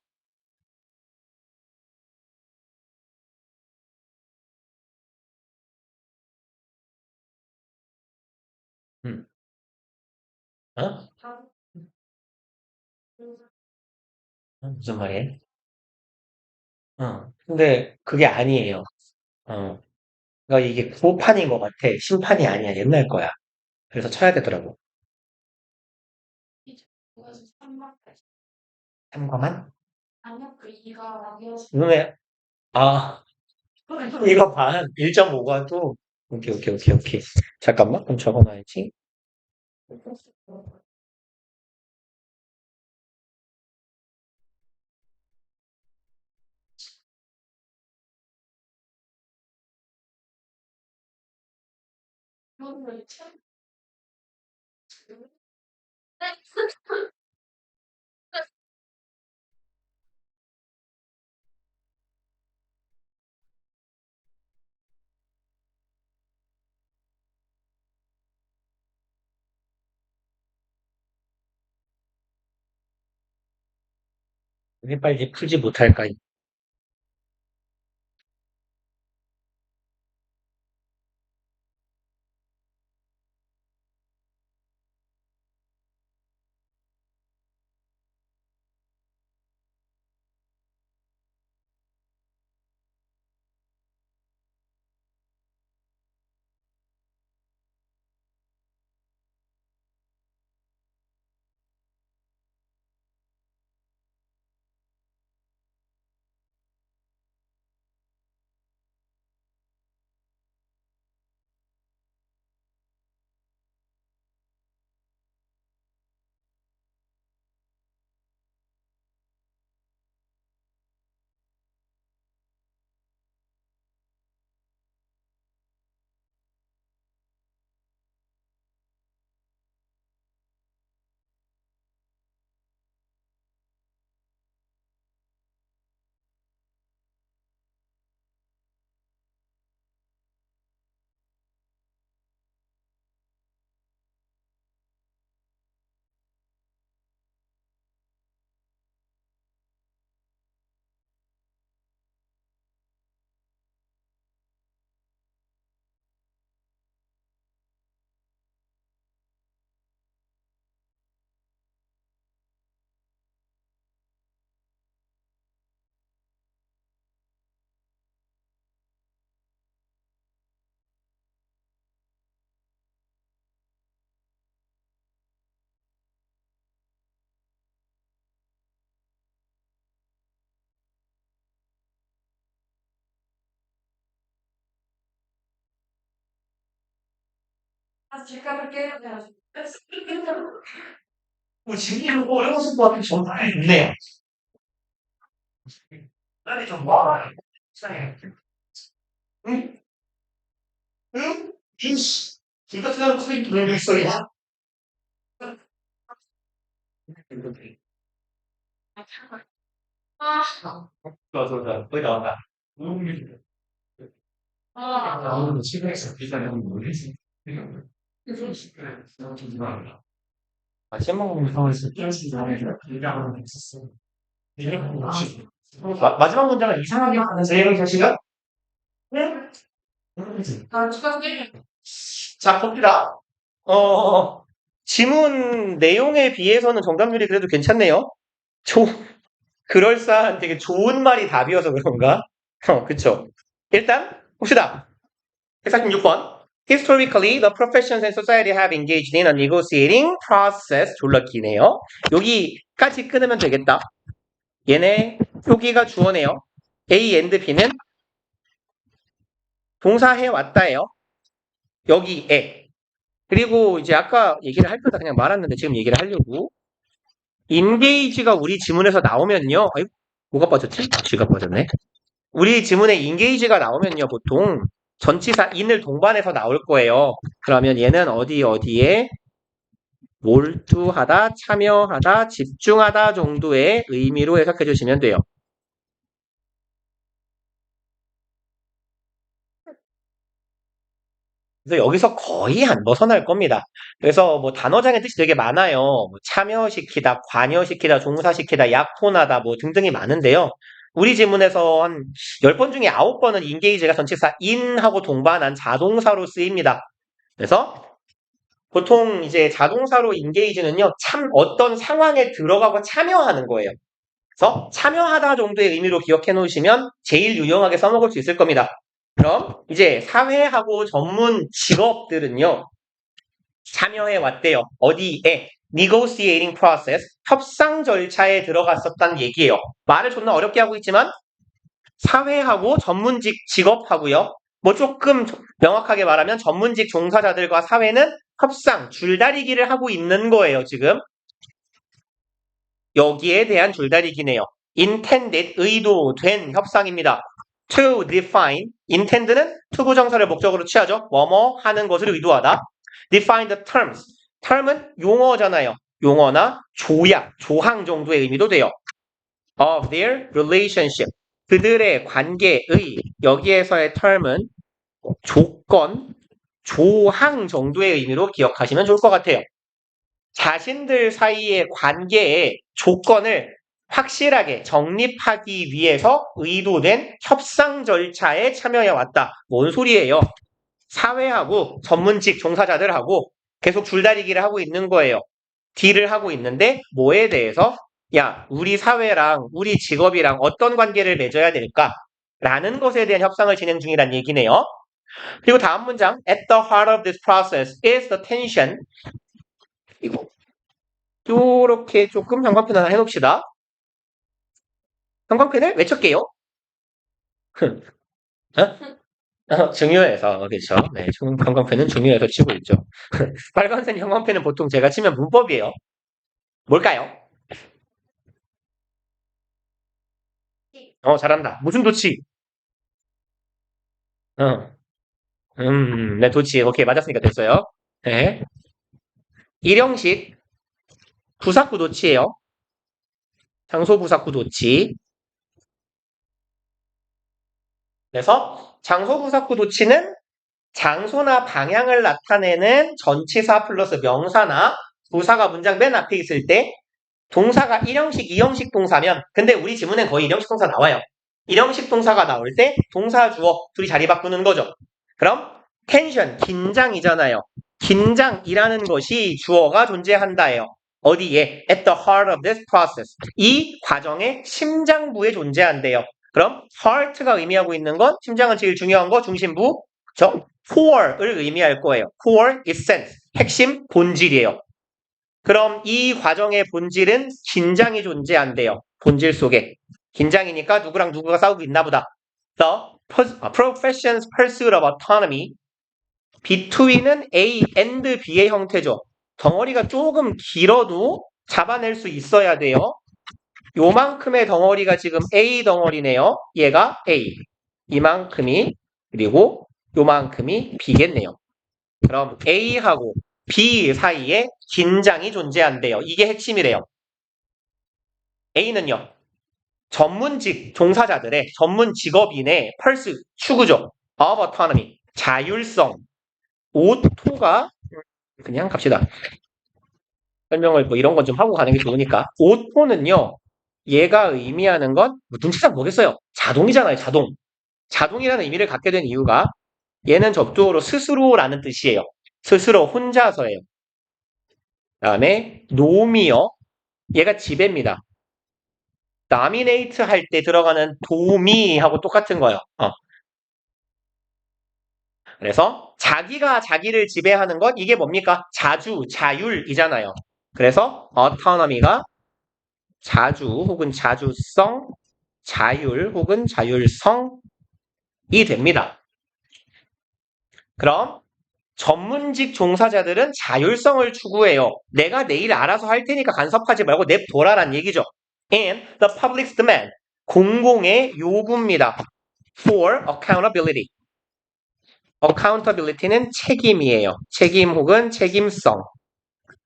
음. 어? 무슨 말이에요? 근데 그게 아니에요. 어. 그러니까 이게 구판인 것 같아. 심판이 아니야. 옛날 거야. 그래서 쳐야 되더라고. 이제 그거에서 3만까지. 참고만? 아니요, 그 이가 아니어서. 눈에, 아, 이거 반. 1.5가 또. 오케이, 오케이, 오케이, 오케이. 잠깐만. 그럼 적어놔야지. 그거는 참. 왜 빨리 풀지 못할까? 아, 질감을 깨야 뭐 지금 어려웠을 것 같은데 저는 다 했네요. 나는 좀 와. 응? 응? 이씨. 둘 같은 사람 커이 왜 소리야? 아, 좋아. 거의 나온다. 아, 나오는 집에서 비싼 모르겠어. 아침 먹으면 서울에서 깨어진 사람이 일하고 있었어. 일하고 없이. 마지막 문장은 이상하게 하면서 이런 자식아? 응? 나 추가 깨 자, 봅시다. 지문 내용에 비해서는 정답률이 그래도 괜찮네요. 그럴싸한 되게 좋은 말이 답이어서 그런가? 그쵸. 일단, 봅시다. 146번. Historically, the professions and society have engaged in a negotiating process. 졸라 기네요. 여기까지 끊으면 되겠다. 얘네, 여기가 주어네요. A and B는 동사해 왔다예요. 여기에. 그리고 이제 아까 얘기를 할 거다 그냥 말았는데 지금 얘기를 하려고. engage가 우리 지문에서 나오면요. 아이, 뭐가 빠졌지? 쥐가 빠졌네. 우리 지문에 engage가 나오면요. 보통 전치사 in을 동반해서 나올 거예요. 그러면 얘는 어디에 몰두하다, 참여하다, 집중하다 정도의 의미로 해석해 주시면 돼요. 그래서 여기서 거의 안 벗어날 겁니다. 그래서 뭐 단어장의 뜻이 되게 많아요. 뭐 참여시키다, 관여시키다, 종사시키다, 약혼하다 뭐 등등이 많은데요. 우리 지문에서 한 10번 중에 9번은 engage가 전치사 in하고 동반한 자동사로 쓰입니다. 그래서 보통 이제 자동사로 engage는요, 어떤 상황에 들어가고 참여하는 거예요. 그래서 참여하다 정도의 의미로 기억해 놓으시면 제일 유용하게 써먹을 수 있을 겁니다. 그럼 이제 사회하고 전문 직업들은요, 참여해 왔대요. 어디에? negotiating process, 협상 절차에 들어갔었다는 얘기예요. 말을 존나 어렵게 하고 있지만 사회하고 전문직 직업하고요. 뭐 조금 명확하게 말하면 전문직 종사자들과 사회는 협상, 줄다리기를 하고 있는 거예요, 지금. 여기에 대한 줄다리기네요. intended, 의도된 협상입니다. to define, intend는 투부정사를 목적으로 취하죠. 뭐뭐 하는 것을 의도하다. define the terms, term은 용어잖아요. 용어나 조약, 조항 정도의 의미도 돼요. of their relationship, 그들의 관계의, 여기에서의 term은 조건, 조항 정도의 의미로 기억하시면 좋을 것 같아요. 자신들 사이의 관계의 조건을 확실하게 정립하기 위해서 의도된 협상 절차에 참여해 왔다. 뭔 소리예요? 사회하고 전문직 종사자들하고 계속 줄다리기를 하고 있는 거예요. 딜을 하고 있는데 뭐에 대해서? 야, 우리 사회랑 우리 직업이랑 어떤 관계를 맺어야 될까? 라는 것에 대한 협상을 진행 중이란 얘기네요. 그리고 다음 문장. At the heart of this process is the tension. 이거 요렇게 조금 형광펜 하나 해놓읍시다. 형광펜을 왜 쳤게요? 중요해서 그렇죠. 네, 형광펜은 중요해서 치고 있죠. 빨간색 형광펜은 보통 제가 치면 문법이에요. 뭘까요? 잘한다. 무슨 도치? 네, 도치. 오케이, 맞았으니까 됐어요. 네. 일형식 부사구 도치예요. 장소 부사구 도치. 그래서 장소 부사구 도치는 장소나 방향을 나타내는 전치사 플러스 명사나 부사가 문장 맨 앞에 있을 때 동사가 1형식, 2형식 동사면 근데 우리 지문엔 거의 1형식 동사 나와요. 1형식 동사가 나올 때 동사, 주어 둘이 자리 바꾸는 거죠. 그럼 텐션, 긴장이잖아요. 긴장이라는 것이 주어가 존재한다예요. 어디에? At the heart of this process. 이 과정의 심장부에 존재한대요. 그럼 heart가 의미하고 있는 건 심장은 제일 중요한 거 중심부. core을 의미할 거예요. core, essence, 핵심, 본질이에요. 그럼 이 과정의 본질은 긴장이 존재한대요. 본질 속에. 긴장이니까 누구랑 누구가 싸우고 있나 보다. The profession's pursuit of autonomy. between은 A and B의 형태죠. 덩어리가 조금 길어도 잡아낼 수 있어야 돼요. 요만큼의 덩어리가 지금 A 덩어리네요. 얘가 A. 이만큼이, 그리고 요만큼이 B겠네요. 그럼 A하고 B 사이에 긴장이 존재한대요. 이게 핵심이래요. A는요, 전문직 종사자들의 전문 직업인의 펄스 추구죠. of autonomy. 자율성. 오토가, 그냥 갑시다. 설명을 뭐 이런 건 좀 하고 가는 게 좋으니까. 오토는요, 얘가 의미하는 건, 뭐 눈치상 뭐겠어요? 자동이잖아요, 자동. 자동이라는 의미를 갖게 된 이유가 얘는 접두어로 스스로라는 뜻이에요. 스스로 혼자서예요. 다음에 놈이요. 얘가 지배입니다. dominate 할 때 들어가는 도미하고 똑같은 거예요. 그래서 자기가 자기를 지배하는 것 이게 뭡니까? 자율이잖아요. 그래서 autonomy가 자주 혹은 자주성, 자율 혹은 자율성이 됩니다. 그럼 전문직 종사자들은 자율성을 추구해요. 내가 내일 알아서 할 테니까 간섭하지 말고 냅둬라란 얘기죠. And the public's demand, 공공의 요구입니다. For accountability. accountability는 책임이에요. 책임 혹은 책임성.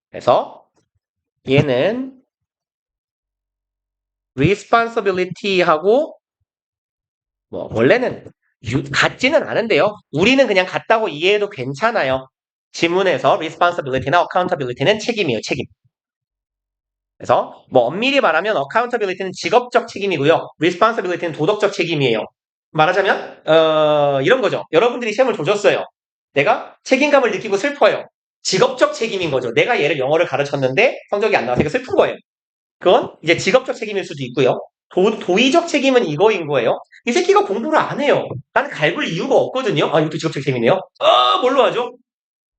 그래서 얘는 responsibility하고 뭐 원래는 같지는 않은데요. 우리는 그냥 같다고 이해해도 괜찮아요. 지문에서 responsibility나 accountability는 책임이에요. 책임. 그래서 뭐 엄밀히 말하면 accountability는 직업적 책임이고요. responsibility는 도덕적 책임이에요. 말하자면 이런 거죠. 여러분들이 시험을 조졌어요. 내가 책임감을 느끼고 슬퍼요. 직업적 책임인 거죠. 내가 얘를 영어를 가르쳤는데 성적이 안 나와서 슬픈 거예요. 그건 이제 직업적 책임일 수도 있고요. 도의적 책임은 이거인 거예요. 이 새끼가 공부를 안 해요. 나는 갈굴 이유가 없거든요. 아, 이것도 직업적 책임이네요. 뭘로 하죠?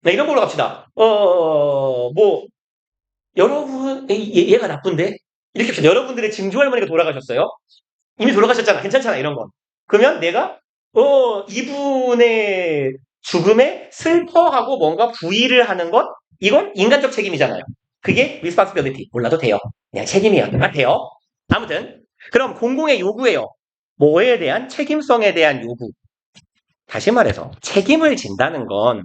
네, 이런 걸로 갑시다. 여러분, 얘가 나쁜데? 이렇게 합시다. 여러분들의 증조 할머니가 돌아가셨어요. 이미 돌아가셨잖아. 괜찮잖아. 이런 건. 그러면 내가, 이분의 죽음에 슬퍼하고 뭔가 부의를 하는 것? 이건 인간적 책임이잖아요. 그게 responsibility. 몰라도 돼요. 그냥 책임이에요. 돼요. 아무튼. 그럼 공공의 요구예요. 뭐에 대한? 책임성에 대한 요구. 다시 말해서, 책임을 진다는 건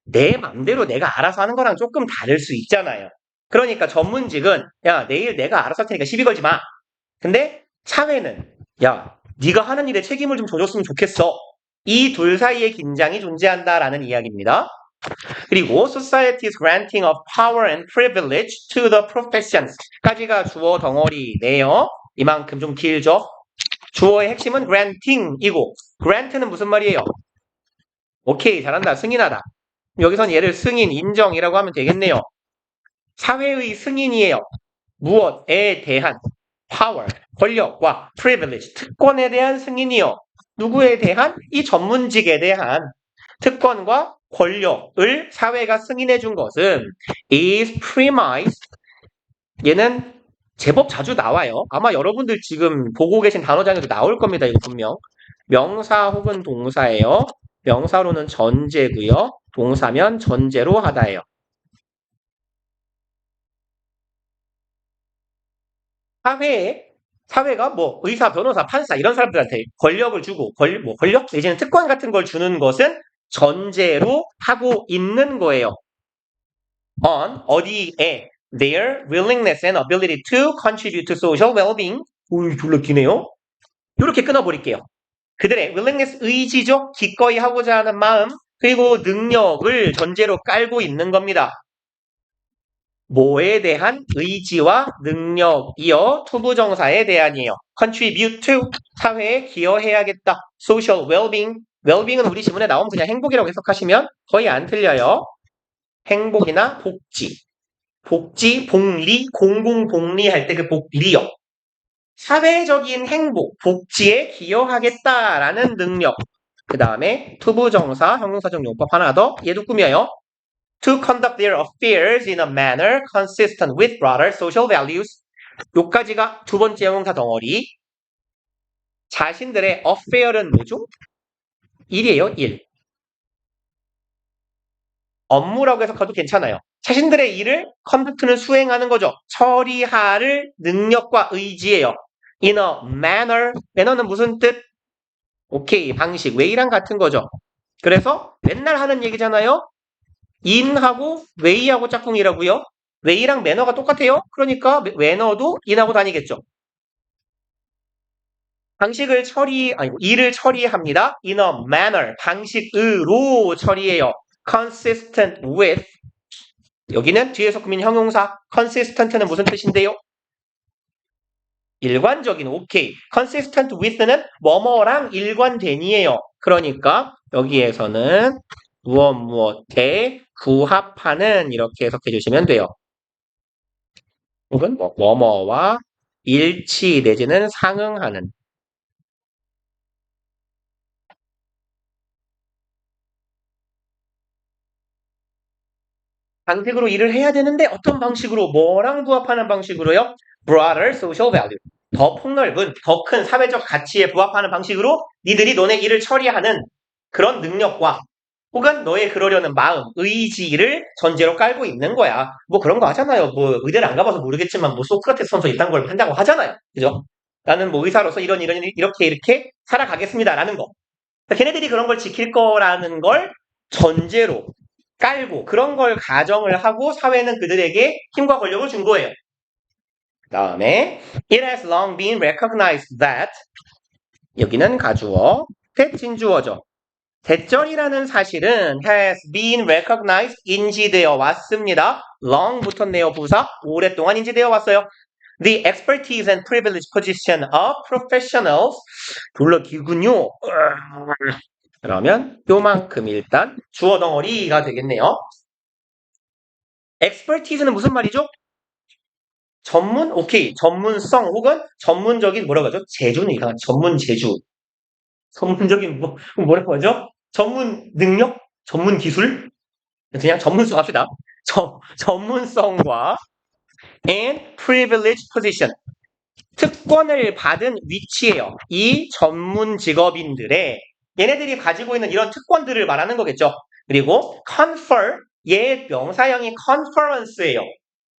내 맘대로 내가 알아서 하는 거랑 조금 다를 수 있잖아요. 그러니까 전문직은 야 내일 내가 알아서 할 테니까 시비 걸지 마. 근데 사회는 야 네가 하는 일에 책임을 좀 져줬으면 좋겠어. 이 둘 사이의 긴장이 존재한다라는 이야기입니다. 그리고 society's granting of power and privilege to the professions 까지가 주어 덩어리네요. 이만큼 좀 길죠. 주어의 핵심은 granting이고 grant는 무슨 말이에요? 오케이 잘한다 승인하다. 여기선 얘를 승인, 인정이라고 하면 되겠네요. 사회의 승인이에요. 무엇에 대한 power, 권력과 privilege, 특권에 대한 승인이요. 누구에 대한? 이 전문직에 대한 특권과 권력을 사회가 승인해 준 것은 is premised. 얘는 제법 자주 나와요. 아마 여러분들 지금 보고 계신 단어장에도 나올 겁니다. 이거 분명. 명사 혹은 동사예요. 명사로는 전제고요. 동사면 전제로 하다예요. 사회가 뭐 의사, 변호사, 판사 이런 사람들한테 권력을 주고 권력 내지는 특권 같은 걸 주는 것은 전제로 하고 있는 거예요. on 어디에 their willingness and ability to contribute to social well-being. 오이 졸라 기네요. 이렇게 끊어버릴게요. 그들의 willingness 의지죠. 기꺼이 하고자 하는 마음 그리고 능력을 전제로 깔고 있는 겁니다. 뭐에 대한 의지와 능력이요. 투부정사에 대한이에요. contribute to 사회에 기여해야겠다. social well-being well-being은 우리 지문에 나오면 그냥 행복이라고 해석하시면 거의 안 틀려요. 행복이나 복지, 복리, 공공복리 할 때 그 복리요. 사회적인 행복, 복지에 기여하겠다라는 능력. 그 다음에 투부정사, 형용사적 용법 하나 더. 얘도 꾸며요. To conduct their affairs in a manner consistent with broader social values. 요까지가 두 번째 형용사 덩어리. 자신들의 affair은 뭐죠? 일이에요, 일. 업무라고 해석해도 괜찮아요. 자신들의 일을 conduct는 수행하는 거죠. 처리할 능력과 의지예요. in a manner. manner는 무슨 뜻? 오케이, 방식, way랑 같은 거죠. 그래서 맨날 하는 얘기잖아요. in하고 way하고 짝꿍이라고요. way랑 manner가 똑같아요. 그러니까 manner도 in하고 다니겠죠. 일을 처리합니다. in a manner, 방식으로 처리해요. consistent with, 여기는 뒤에서 꾸민 형용사, consistent는 무슨 뜻인데요? 일관적인, 오케이. consistent with는 뭐뭐랑 일관된이에요. 그러니까 여기에서는 무엇에 부합하는 이렇게 해석해 주시면 돼요. 혹은 뭐뭐와 일치 내지는 상응하는. 방식으로 일을 해야 되는데 어떤 방식으로 뭐랑 부합하는 방식으로요? broader social value. 더 폭넓은, 더 큰 사회적 가치에 부합하는 방식으로 니들이 너네 일을 처리하는 그런 능력과 혹은 너의 그러려는 마음, 의지를 전제로 깔고 있는 거야. 뭐 그런 거 하잖아요. 뭐 의대를 안 가봐서 모르겠지만 뭐 소크라테스 선수 이딴 걸 한다고 하잖아요. 그죠? 나는 뭐 의사로서 이런 이렇게 살아가겠습니다라는 거. 걔네들이 그런 걸 지킬 거라는 걸 전제로 깔고 그런 걸 가정을 하고 사회는 그들에게 힘과 권력을 준 거예요. 다음에 It has long been recognized that, 여기는 가주어, that 진주어죠. 대절이라는 사실은 has been recognized, 인지되어 왔습니다. long 붙었네요. 부사, 오랫동안 인지되어 왔어요. The expertise and privileged position of professionals, 졸라 길군요. 그러면 요만큼 일단 주어 덩어리가 되겠네요. expertise는 무슨 말이죠? 전문? 오케이. 전문성 혹은 전문적인 뭐라고 하죠? 재주는 이상한 전문 재주. 전문적인 뭐라고 하죠? 전문 능력? 전문 기술? 그냥 전문성 합시다. 전문성과 and privileged position. 특권을 받은 위치예요. 이 전문 직업인들의 얘네들이 가지고 있는 이런 특권들을 말하는 거겠죠. 그리고 confer, 얘 명사형이 conference예요.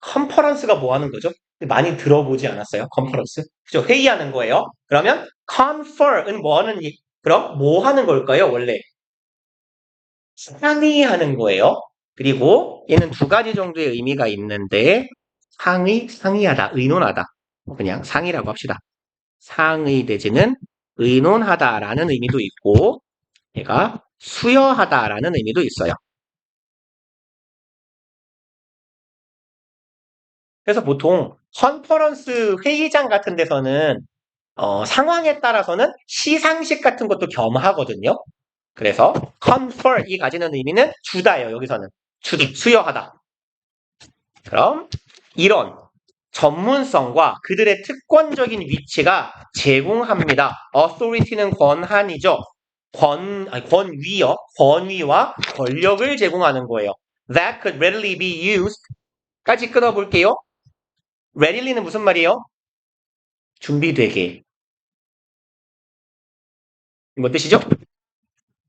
컨퍼런스가 뭐 하는 거죠? 많이 들어보지 않았어요? 컨퍼런스? 그죠? 회의하는 거예요. 그러면 confer은 뭐 하는 그럼 뭐 하는 걸까요? 원래 상의하는 거예요. 그리고 얘는 두 가지 정도의 의미가 있는데 상의하다, 의논하다. 그냥 상의라고 합시다. 상의 내지는 의논하다라는 의미도 있고 얘가 수여하다라는 의미도 있어요. 그래서 보통 컨퍼런스 회의장 같은 데서는 상황에 따라서는 시상식 같은 것도 겸하거든요. 그래서 confer이 가지는 의미는 주다예요. 여기서는 수여하다. 그럼 이런 전문성과 그들의 특권적인 위치가 제공합니다. authority는 권한이죠. 권위요. 권위와 권력을 제공하는 거예요. That could readily be used. 까지 끊어볼게요. readily는 무슨 말이에요? 준비되게. 뭐 뜻이죠?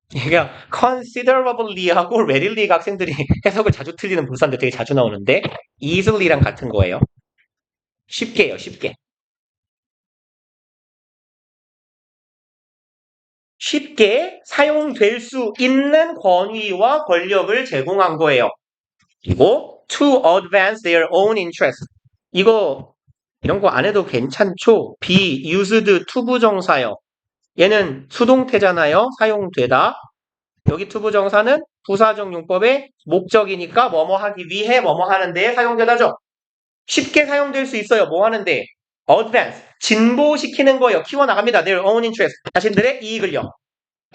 그냥 considerably 하고 readily 학생들이 해석을 자주 틀리는 부사인데 되게 자주 나오는데 easily랑 같은 거예요. 쉽게요, 쉽게. 쉽게 사용될 수 있는 권위와 권력을 제공한 거예요. 그리고 to advance their own interest. 이런 거 안 해도 괜찮죠? be used 투부정사요. 얘는 수동태잖아요. 사용되다. 여기 투부정사는 부사적 용법의 목적이니까 뭐뭐 하기 위해 뭐뭐 하는 데에 사용되다죠. 쉽게 사용될 수 있어요. 뭐 하는데? advance, 진보시키는 거예요. 키워나갑니다. their own interest, 자신들의 이익을요.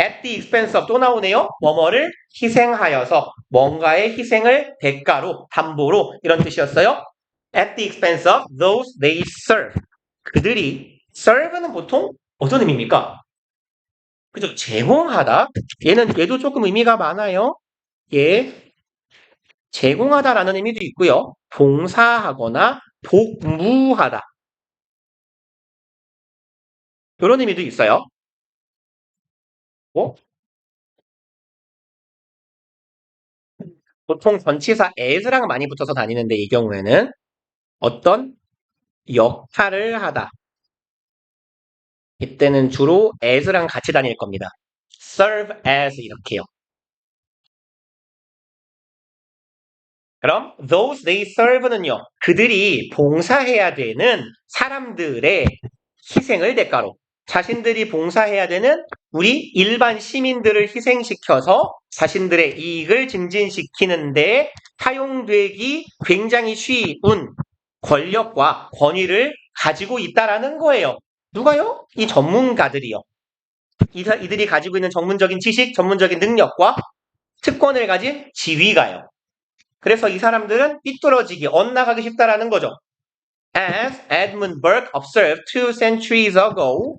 at the expense of, 또 나오네요. 뭐뭐를 희생하여서, 뭔가의 희생을 대가로, 담보로, 이런 뜻이었어요. at the expense of those they serve. 그들이 serve는 보통 어떤 의미입니까? 그죠? 제공하다. 얘도 조금 의미가 많아요. 얘 제공하다라는 의미도 있고요. 봉사하거나 복무하다. 이런 의미도 있어요. 어? 보통 전치사 as랑 많이 붙어서 다니는데 이 경우에는 어떤 역할을 하다. 이때는 주로 as랑 같이 다닐 겁니다. serve as 이렇게요. 그럼 those they serve는요. 그들이 봉사해야 되는 사람들의 희생을 대가로 자신들이 봉사해야 되는 우리 일반 시민들을 희생시켜서 자신들의 이익을 증진시키는데 사용되기 굉장히 쉬운 권력과 권위를 가지고 있다라는 거예요. 누가요? 이 전문가들이요. 이들이 가지고 있는 전문적인 지식, 전문적인 능력과 특권을 가진 지휘가요. 그래서 이 사람들은 삐뚤어지기, 엇나가기 쉽다라는 거죠. As Edmund Burke observed 2 centuries ago.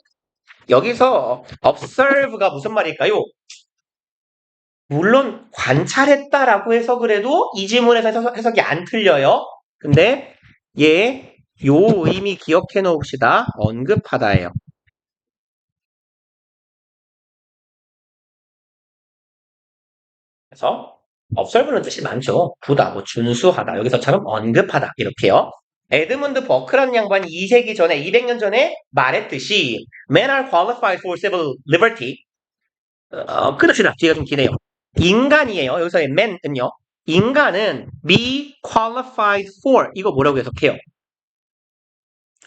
여기서 observe가 무슨 말일까요? 물론 관찰했다라고 해서 그래도 이 지문에서 해석이 안 틀려요. 근데 요 의미 기억해 놓읍시다. 언급하다예요. 그래서 observe는 뜻이 많죠. 보다, 뭐 준수하다. 여기서처럼 언급하다 이렇게요. 에드문드 버크라는 양반이 2세기 전에 200년 전에 말했듯이 Men are qualified for civil liberty. 끊읍시다. 뒤가 좀 기네요. 인간이에요. 여기서의 man은요. 인간은 be qualified for 이거 뭐라고 해석해요?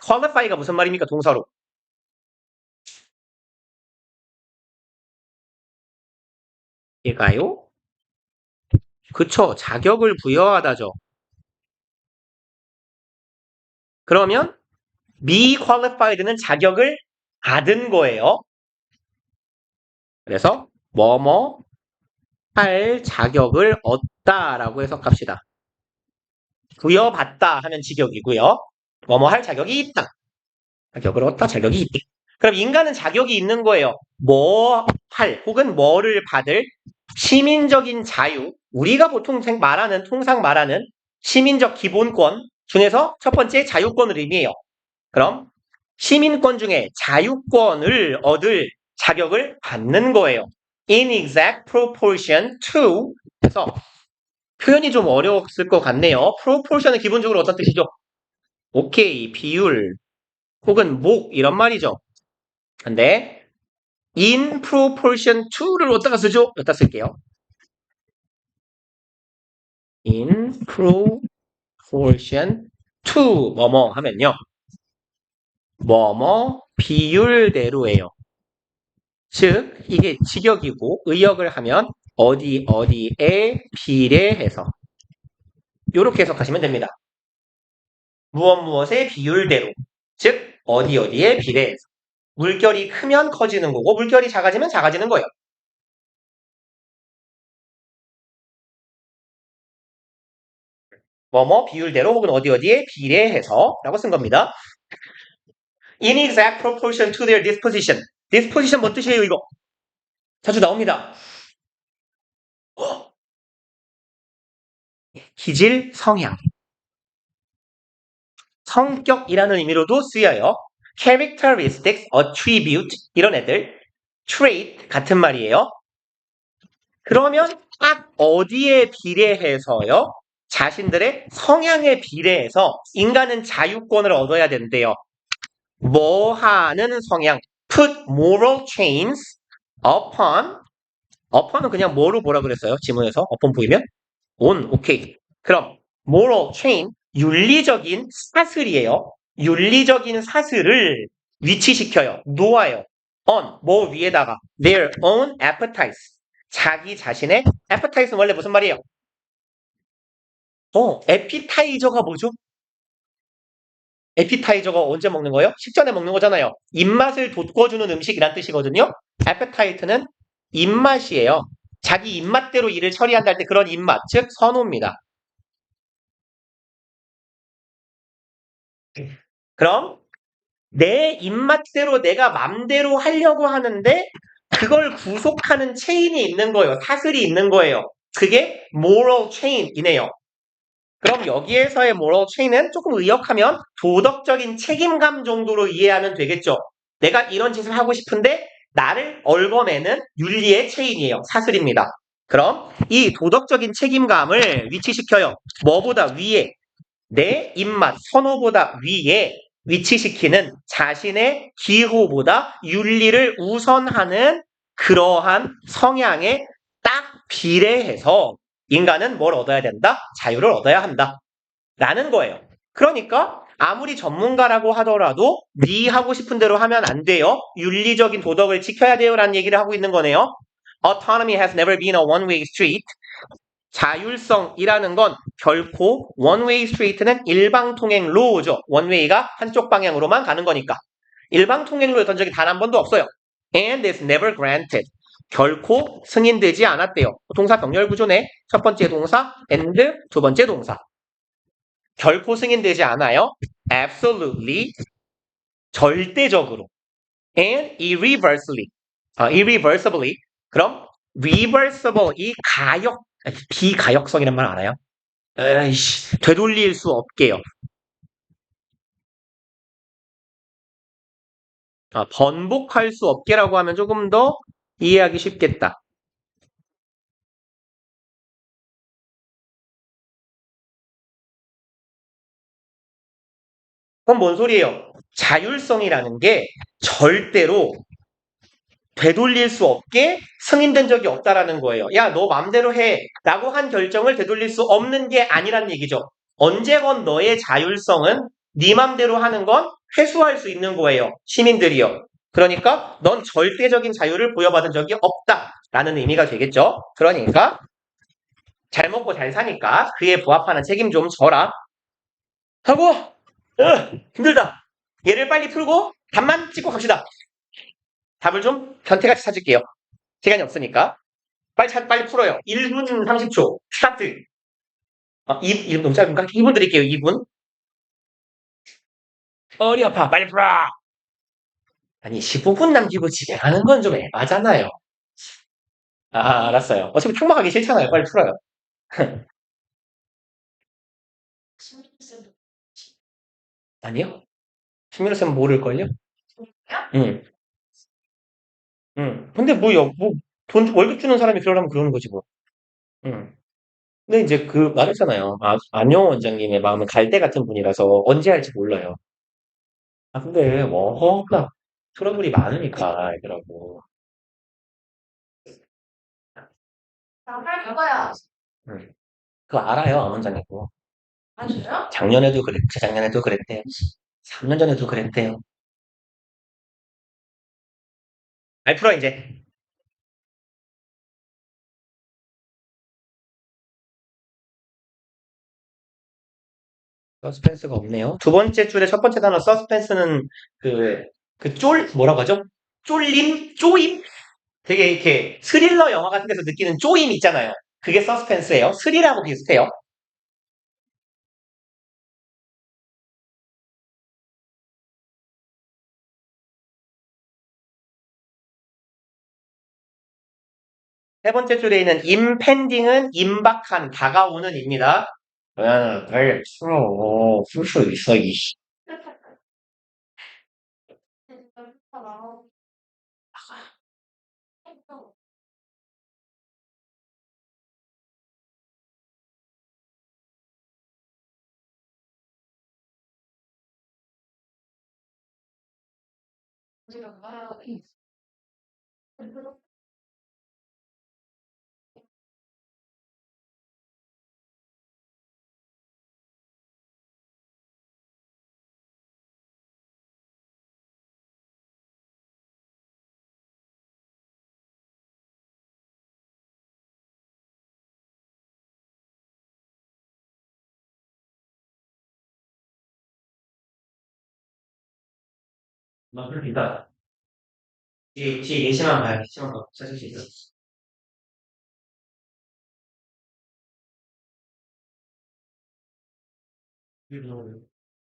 qualify가 무슨 말입니까? 동사로. 얘가요? 그쵸. 자격을 부여하다죠. 그러면 be qualified는 자격을 받은 거예요. 그래서 뭐뭐 할 자격을 얻다라고 해석합시다. 부여받다 하면 직역이고요. 뭐뭐 할 자격이 있다. 자격을 얻다, 자격이 있다. 그럼 인간은 자격이 있는 거예요. 뭐 할 혹은 뭐를 받을 시민적인 자유, 우리가 보통 통상 말하는 시민적 기본권 중에서 첫 번째 자유권을 의미해요. 그럼 시민권 중에 자유권을 얻을 자격을 받는 거예요. In exact proportion to. 그래서 표현이 좀 어려웠을 것 같네요. proportion은 기본적으로 어떤 뜻이죠? 오케이, 비율 혹은 목 이런 말이죠. 근데 in proportion to를 어디다가 쓰죠? 여기다 쓸게요. in proportion to 뭐뭐 하면요. 뭐뭐 비율대로예요. 즉 이게 직역이고 의역을 하면 어디에 비례해서 이렇게 해석하시면 됩니다. 무엇의 비율대로. 즉 어디에 비례해서. 물결이 크면 커지는 거고 물결이 작아지면 작아지는 거예요. 뭐뭐 비율대로 혹은 어디에 비례해서 라고 쓴 겁니다. In exact proportion to their disposition. disposition 뭔 뜻이에요 이거? 자주 나옵니다. 기질, 성향. 성격이라는 의미로도 쓰여요. characteristics, attribute 이런 애들. trait 같은 말이에요. 그러면 딱 어디에 비례해서요? 자신들의 성향에 비례해서 인간은 자유권을 얻어야 된대요. 뭐 하는 성향? put moral chains upon은 그냥 뭐라 그랬어요? 지문에서 upon 보이면? on, 오케이. 그럼 moral chain, 윤리적인 사슬이에요. 윤리적인 사슬을 위치시켜요. 놓아요. on, 뭐 위에다가 their own appetites, 자기 자신의 appetite는 원래 무슨 말이에요? 에피타이저가 뭐죠? 에피타이저가 언제 먹는 거예요? 식전에 먹는 거잖아요. 입맛을 돋궈주는 음식이란 뜻이거든요. appetite는 입맛이에요. 자기 입맛대로 일을 처리한다 할 때 그런 입맛, 즉 선호입니다. 그럼 내 입맛대로 내가 맘대로 하려고 하는데 그걸 구속하는 체인이 있는 거예요. 사슬이 있는 거예요. 그게 moral chain이네요. 그럼 여기에서의 moral chain은 조금 의역하면 도덕적인 책임감 정도로 이해하면 되겠죠. 내가 이런 짓을 하고 싶은데 나를 얽어매는 윤리의 체인이에요. 사슬입니다. 그럼 이 도덕적인 책임감을 위치시켜요. 뭐보다 위에, 내 입맛, 선호보다 위에 위치시키는 자신의 기호보다 윤리를 우선하는 그러한 성향에 딱 비례해서 인간은 뭘 얻어야 된다? 자유를 얻어야 한다. 라는 거예요. 그러니까 아무리 전문가라고 하더라도 네 하고 싶은 대로 하면 안 돼요. 윤리적인 도덕을 지켜야 돼요. 라는 얘기를 하고 있는 거네요. Autonomy has never been a one-way street. 자율성이라는 건 결코 one-way street는 일방통행로죠. one-way가 한쪽 방향으로만 가는 거니까. 일방통행로였던 적이 단 한 번도 없어요. And is never granted. 결코 승인되지 않았대요. 동사 병렬 구조네. 첫 번째 동사 and, 두 번째 동사. 결코 승인되지 않아요. Absolutely. 절대적으로. And irreversibly. irreversibly. 그럼 reversible 이 비가역성이란 말 알아요? 에이씨, 되돌릴 수 없게요. 번복할 수 없게라고 하면 조금 더 이해하기 쉽겠다. 그럼 뭔 소리예요? 자율성이라는 게 절대로 되돌릴 수 없게 승인된 적이 없다라는 거예요. 야, 너 맘대로 해. 라고 한 결정을 되돌릴 수 없는 게 아니란 얘기죠. 언제건 너의 자율성은 네 맘대로 하는 건 회수할 수 있는 거예요. 시민들이요. 그러니까 넌 절대적인 자유를 부여받은 적이 없다라는 의미가 되겠죠. 그러니까 잘 먹고 잘 사니까 그에 부합하는 책임 좀 져라. 하고 힘들다. 얘를 빨리 풀고 답만 찍고 갑시다. 답을 좀 변태같이 찾을게요. 시간이 없으니까. 빨리 풀어요. 1분 30초. 스타트. 2분 너무 짧은가? 2분 드릴게요, 2분. 어리 아파. 빨리 풀어. 아니, 15분 남기고 집에 가는 건 좀 에바잖아요. 알았어요. 어차피 탕막하기 싫잖아요. 빨리 풀어요. 아니요? 신민호 쌤 모를걸요? 응. 응. 근데 월급 주는 사람이 그러려면 그러는 거지, 뭐. 응. 근데 이제 말했잖아요. 안녕 원장님의 마음은 갈대 같은 분이라서 언제 할지 몰라요. 근데 워낙 트러블이 많으니까 알더라고. 나팔 받아야. 응. 그거 알아요, 안 원장님도. 아, 진짜요? 작년에도 재작년에도 그랬대요. 3년 전에도 그랬대요. 알 풀어, 이제. 서스펜스가 없네요. 두 번째 줄의 첫 번째 단어 서스펜스는 뭐라고 하죠? 쪼임? 되게 이렇게 스릴러 영화 같은 데서 느끼는 쪼임 있잖아요. 그게 서스펜스예요. 스릴하고 비슷해요. 세 번째 줄에 있는 impending은 임박한, 다가오는입니다. 빨리 풀어. 풀 수 있어, 이씨. 그러니까 뒤에 예시만 봐요. 예시만 봐. 찾을 수 있어.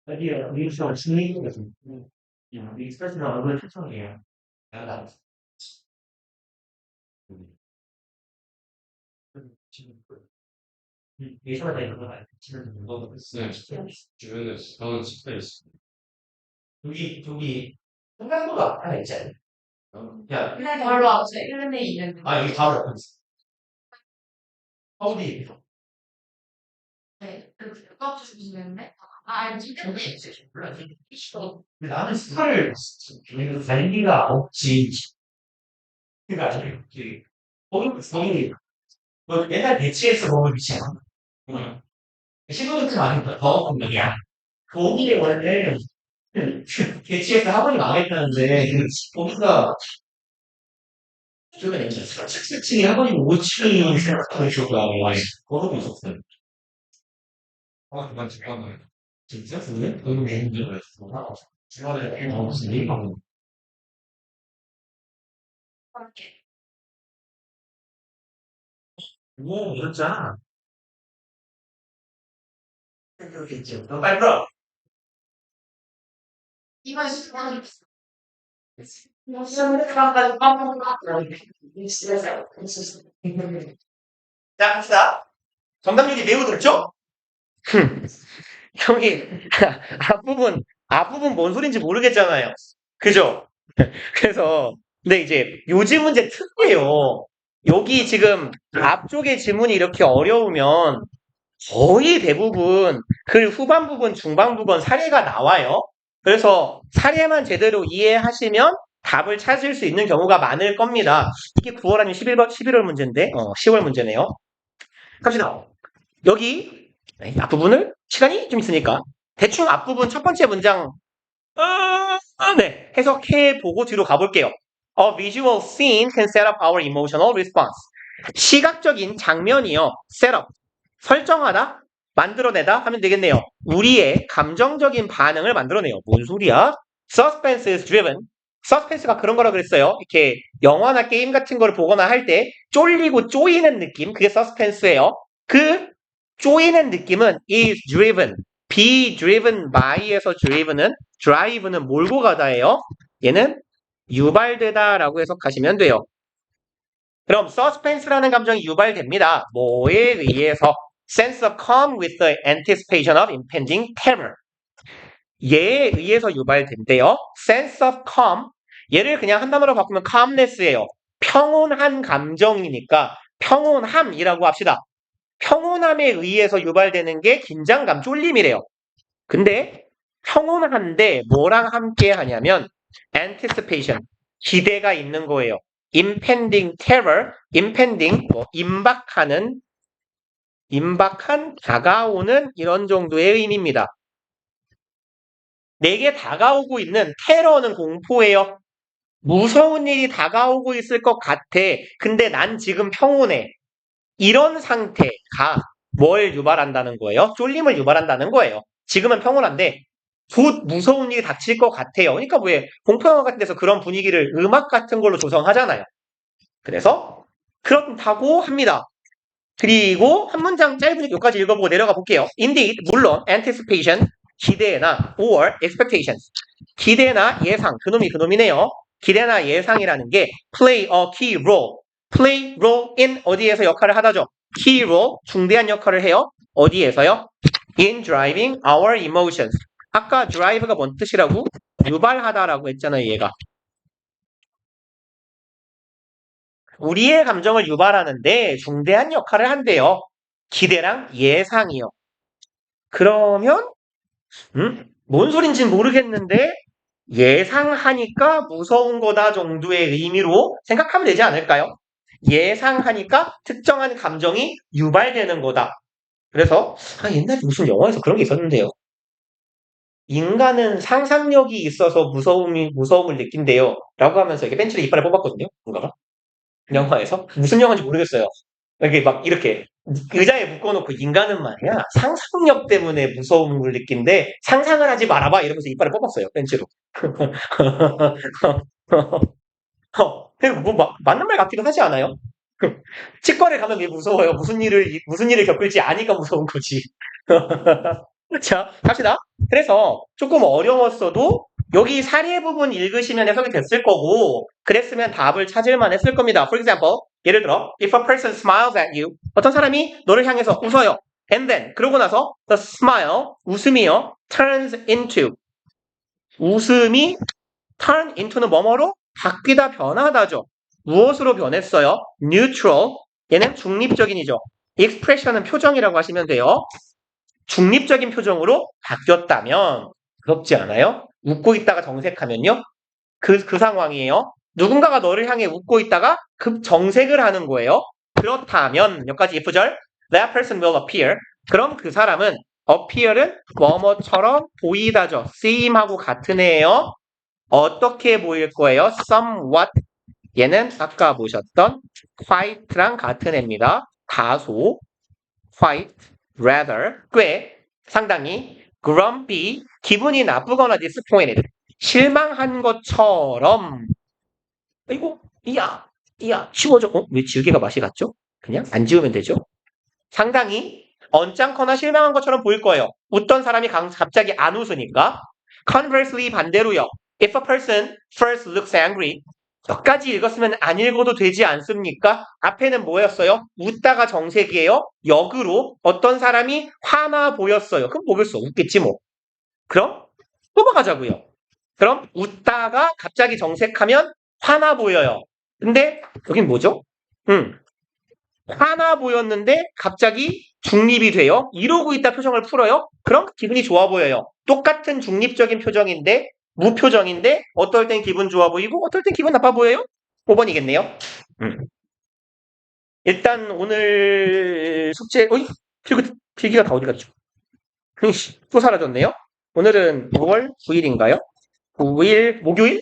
아니요, 미국에서 승리거든. 미국에서 얼굴 특성이에요. 나가. 예시마다 있는 거 말고 지금 네, 주변에 저는 식당에 있어. 여기 생각보다 하나 있지 않아요? 야, 근데 별로 안 돼. 1년에 2년. 여기 바로 옆에 있어. 어디? 네, 그거 주시는데? 알지? 근데 나는 스타를 달리기가 없지. 그러니까 거기 뭐 옛날 배치에서 먹을 위치야. 응. 신호등 좀 아니고 더 건강이야. 거기에 원래 배치에서 학원이 망했다는데 거기가 요즘에 이제 7층이 학원이 5층이 생각하는 기억이 나요. 거기도 있었어요. 아, 그만 잠깐만. 진짜? 그게? 너무 힘들었어. 주말에 무슨 일이 많은 뭐, 이랬잖아. 그렇겠죠. 너 빨리 불어. 이번 시간에 자, 합시다. 정답률이 매우 높죠? 형이, 앞부분 뭔 소린지 모르겠잖아요. 그죠? 그래서, 근데 이제 요즘 문제 특이해요. 여기 지금 앞쪽에 지문이 이렇게 어려우면 거의 대부분 글 후반 부분, 중반 부분 사례가 나와요. 그래서 사례만 제대로 이해하시면 답을 찾을 수 있는 경우가 많을 겁니다. 이게 9월 아니면 11월 문제인데, 10월 문제네요. 갑시다. 여기 앞부분을 시간이 좀 있으니까 대충 앞부분 첫 번째 문장 네, 해석해 보고 뒤로 가볼게요. A visual scene can set up our emotional response. 시각적인 장면이요. set up. 설정하다, 만들어내다 하면 되겠네요. 우리의 감정적인 반응을 만들어내요. 뭔 소리야? Suspense is driven. 서스펜스가 그런 거라 그랬어요. 이렇게 영화나 게임 같은 거를 보거나 할 때 쫄리고 쪼이는 느낌, 그게 서스펜스예요. 그 쪼이는 느낌은 is driven. be driven by에서 drive는 몰고 가다예요. 얘는 유발되다라고 해석하시면 돼요. 그럼 서스펜스라는 감정이 유발됩니다. 뭐에 의해서? Sense of calm with the anticipation of impending terror. 얘에 의해서 유발된대요. Sense of calm. 얘를 그냥 한 단어로 바꾸면 calmness예요. 평온한 감정이니까 평온함이라고 합시다. 평온함에 의해서 유발되는 게 긴장감, 쫄림이래요. 근데 평온한데 뭐랑 함께 하냐면 anticipation, 기대가 있는 거예요. impending terror, impending, 임박한, 다가오는 이런 정도의 의미입니다. 내게 다가오고 있는 테러는 공포예요. 무서운 일이 다가오고 있을 것 같아. 근데 난 지금 평온해. 이런 상태가 뭘 유발한다는 거예요? 쫄림을 유발한다는 거예요. 지금은 평온한데 곧 무서운 일이 닥칠 것 같아요. 그러니까 왜 공포영화 같은 데서 그런 분위기를 음악 같은 걸로 조성하잖아요. 그래서 그렇다고 합니다. 그리고 한 문장 짧으니까 여기까지 읽어보고 내려가 볼게요. Indeed, 물론 anticipation, 기대나 or expectations, 기대나 예상, 그놈이네요. 기대나 예상이라는 게 play a key role, play role in 어디에서 역할을 하다죠. key role, 중대한 역할을 해요. 어디에서요? in driving our emotions. 아까 drive가 뭔 뜻이라고? 유발하다라고 했잖아요, 얘가. 우리의 감정을 유발하는데 중대한 역할을 한대요. 기대랑 예상이요. 그러면 뭔 소린지는 모르겠는데 예상하니까 무서운 거다 정도의 의미로 생각하면 되지 않을까요? 예상하니까 특정한 감정이 유발되는 거다. 그래서 옛날에 무슨 영화에서 그런 게 있었는데요. 인간은 상상력이 있어서 무서움을 느낀대요. 라고 하면서 이렇게 벤치로 이빨을 뽑았거든요. 뭔가가. 영화에서. 무슨 영화인지 모르겠어요. 이렇게 막 이렇게 의자에 묶어놓고 인간은 말이야 상상력 때문에 무서움을 느낀대 상상을 하지 말아봐 이러면서 이빨을 뽑았어요 벤치로. 맞는 말 같기도 하지 않아요? 치과를 가면 왜 무서워요? 무슨 일을 겪을지 아니까 무서운 거지. 자, 갑시다. 그래서 조금 어려웠어도 여기 사례 부분 읽으시면 해석이 됐을 거고 그랬으면 답을 찾을만 했을 겁니다. For example, 예를 들어 if a person smiles at you, 어떤 사람이 너를 향해서 웃어요. And then, 그러고 나서 the smile, 웃음이요, turns into, 웃음이 turn into는 뭐뭐로? 바뀌다, 변하다죠. 무엇으로 변했어요? neutral, 얘는 중립적인이죠. expression은 표정이라고 하시면 돼요. 중립적인 표정으로 바뀌었다면 부럽지 않아요? 웃고 있다가 정색하면요? 그 상황이에요. 누군가가 너를 향해 웃고 있다가 급 정색을 하는 거예요. 그렇다면 여기까지 F절 That person will appear. 그럼 그 사람은 appear은 뭐뭐처럼 보이다죠. seem하고 같은 애예요. 어떻게 보일 거예요? somewhat. 얘는 아까 보셨던 quite랑 같은 애입니다. 다소 quite, rather, 꽤, 상당히 grumpy, 기분이 나쁘거나 disappointed, 실망한 것처럼. 이거 이야 치워줘. 왜 지우개가 맛이 갔죠? 그냥 안 지우면 되죠. 상당히 언짢거나 실망한 것처럼 보일 거예요. 웃던 사람이 갑자기 안 웃으니까. Conversely 반대로요. If a person first looks angry, 여기까지 읽었으면 안 읽어도 되지 않습니까? 앞에는 뭐였어요? 웃다가 정색이에요. 역으로 어떤 사람이 화나 보였어요. 그럼 뭐겠어? 웃겠지 뭐. 그럼 넘어가자고요. 그럼 웃다가 갑자기 정색하면 화나 보여요. 근데 여긴 뭐죠? 화나 보였는데 갑자기 중립이 돼요. 이러고 있다 표정을 풀어요. 그럼 기분이 좋아 보여요. 똑같은 중립적인 표정인데 무표정인데 어떨 땐 기분 좋아 보이고 어떨 땐 기분 나빠 보여요? 5번이겠네요. 일단 오늘 숙제 필기가 다 어디 갔죠? 또 사라졌네요. 오늘은 6월 9일인가요? 9일 목요일?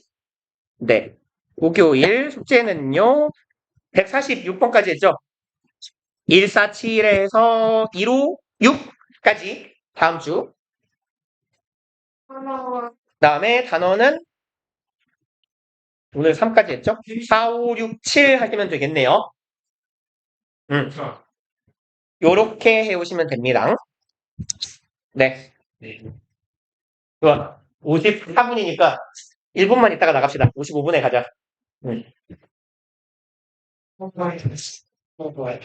네. 목요일 숙제는요. 146번까지 했죠. 147에서 156까지 다음 주. 다음에 단어는 오늘 3까지 했죠? 4, 5, 6, 7 하시면 되겠네요. 요렇게 해오시면 됩니다. 네. 좋아. 54분이니까 1분만 있다가 나갑시다. 55분에 가자.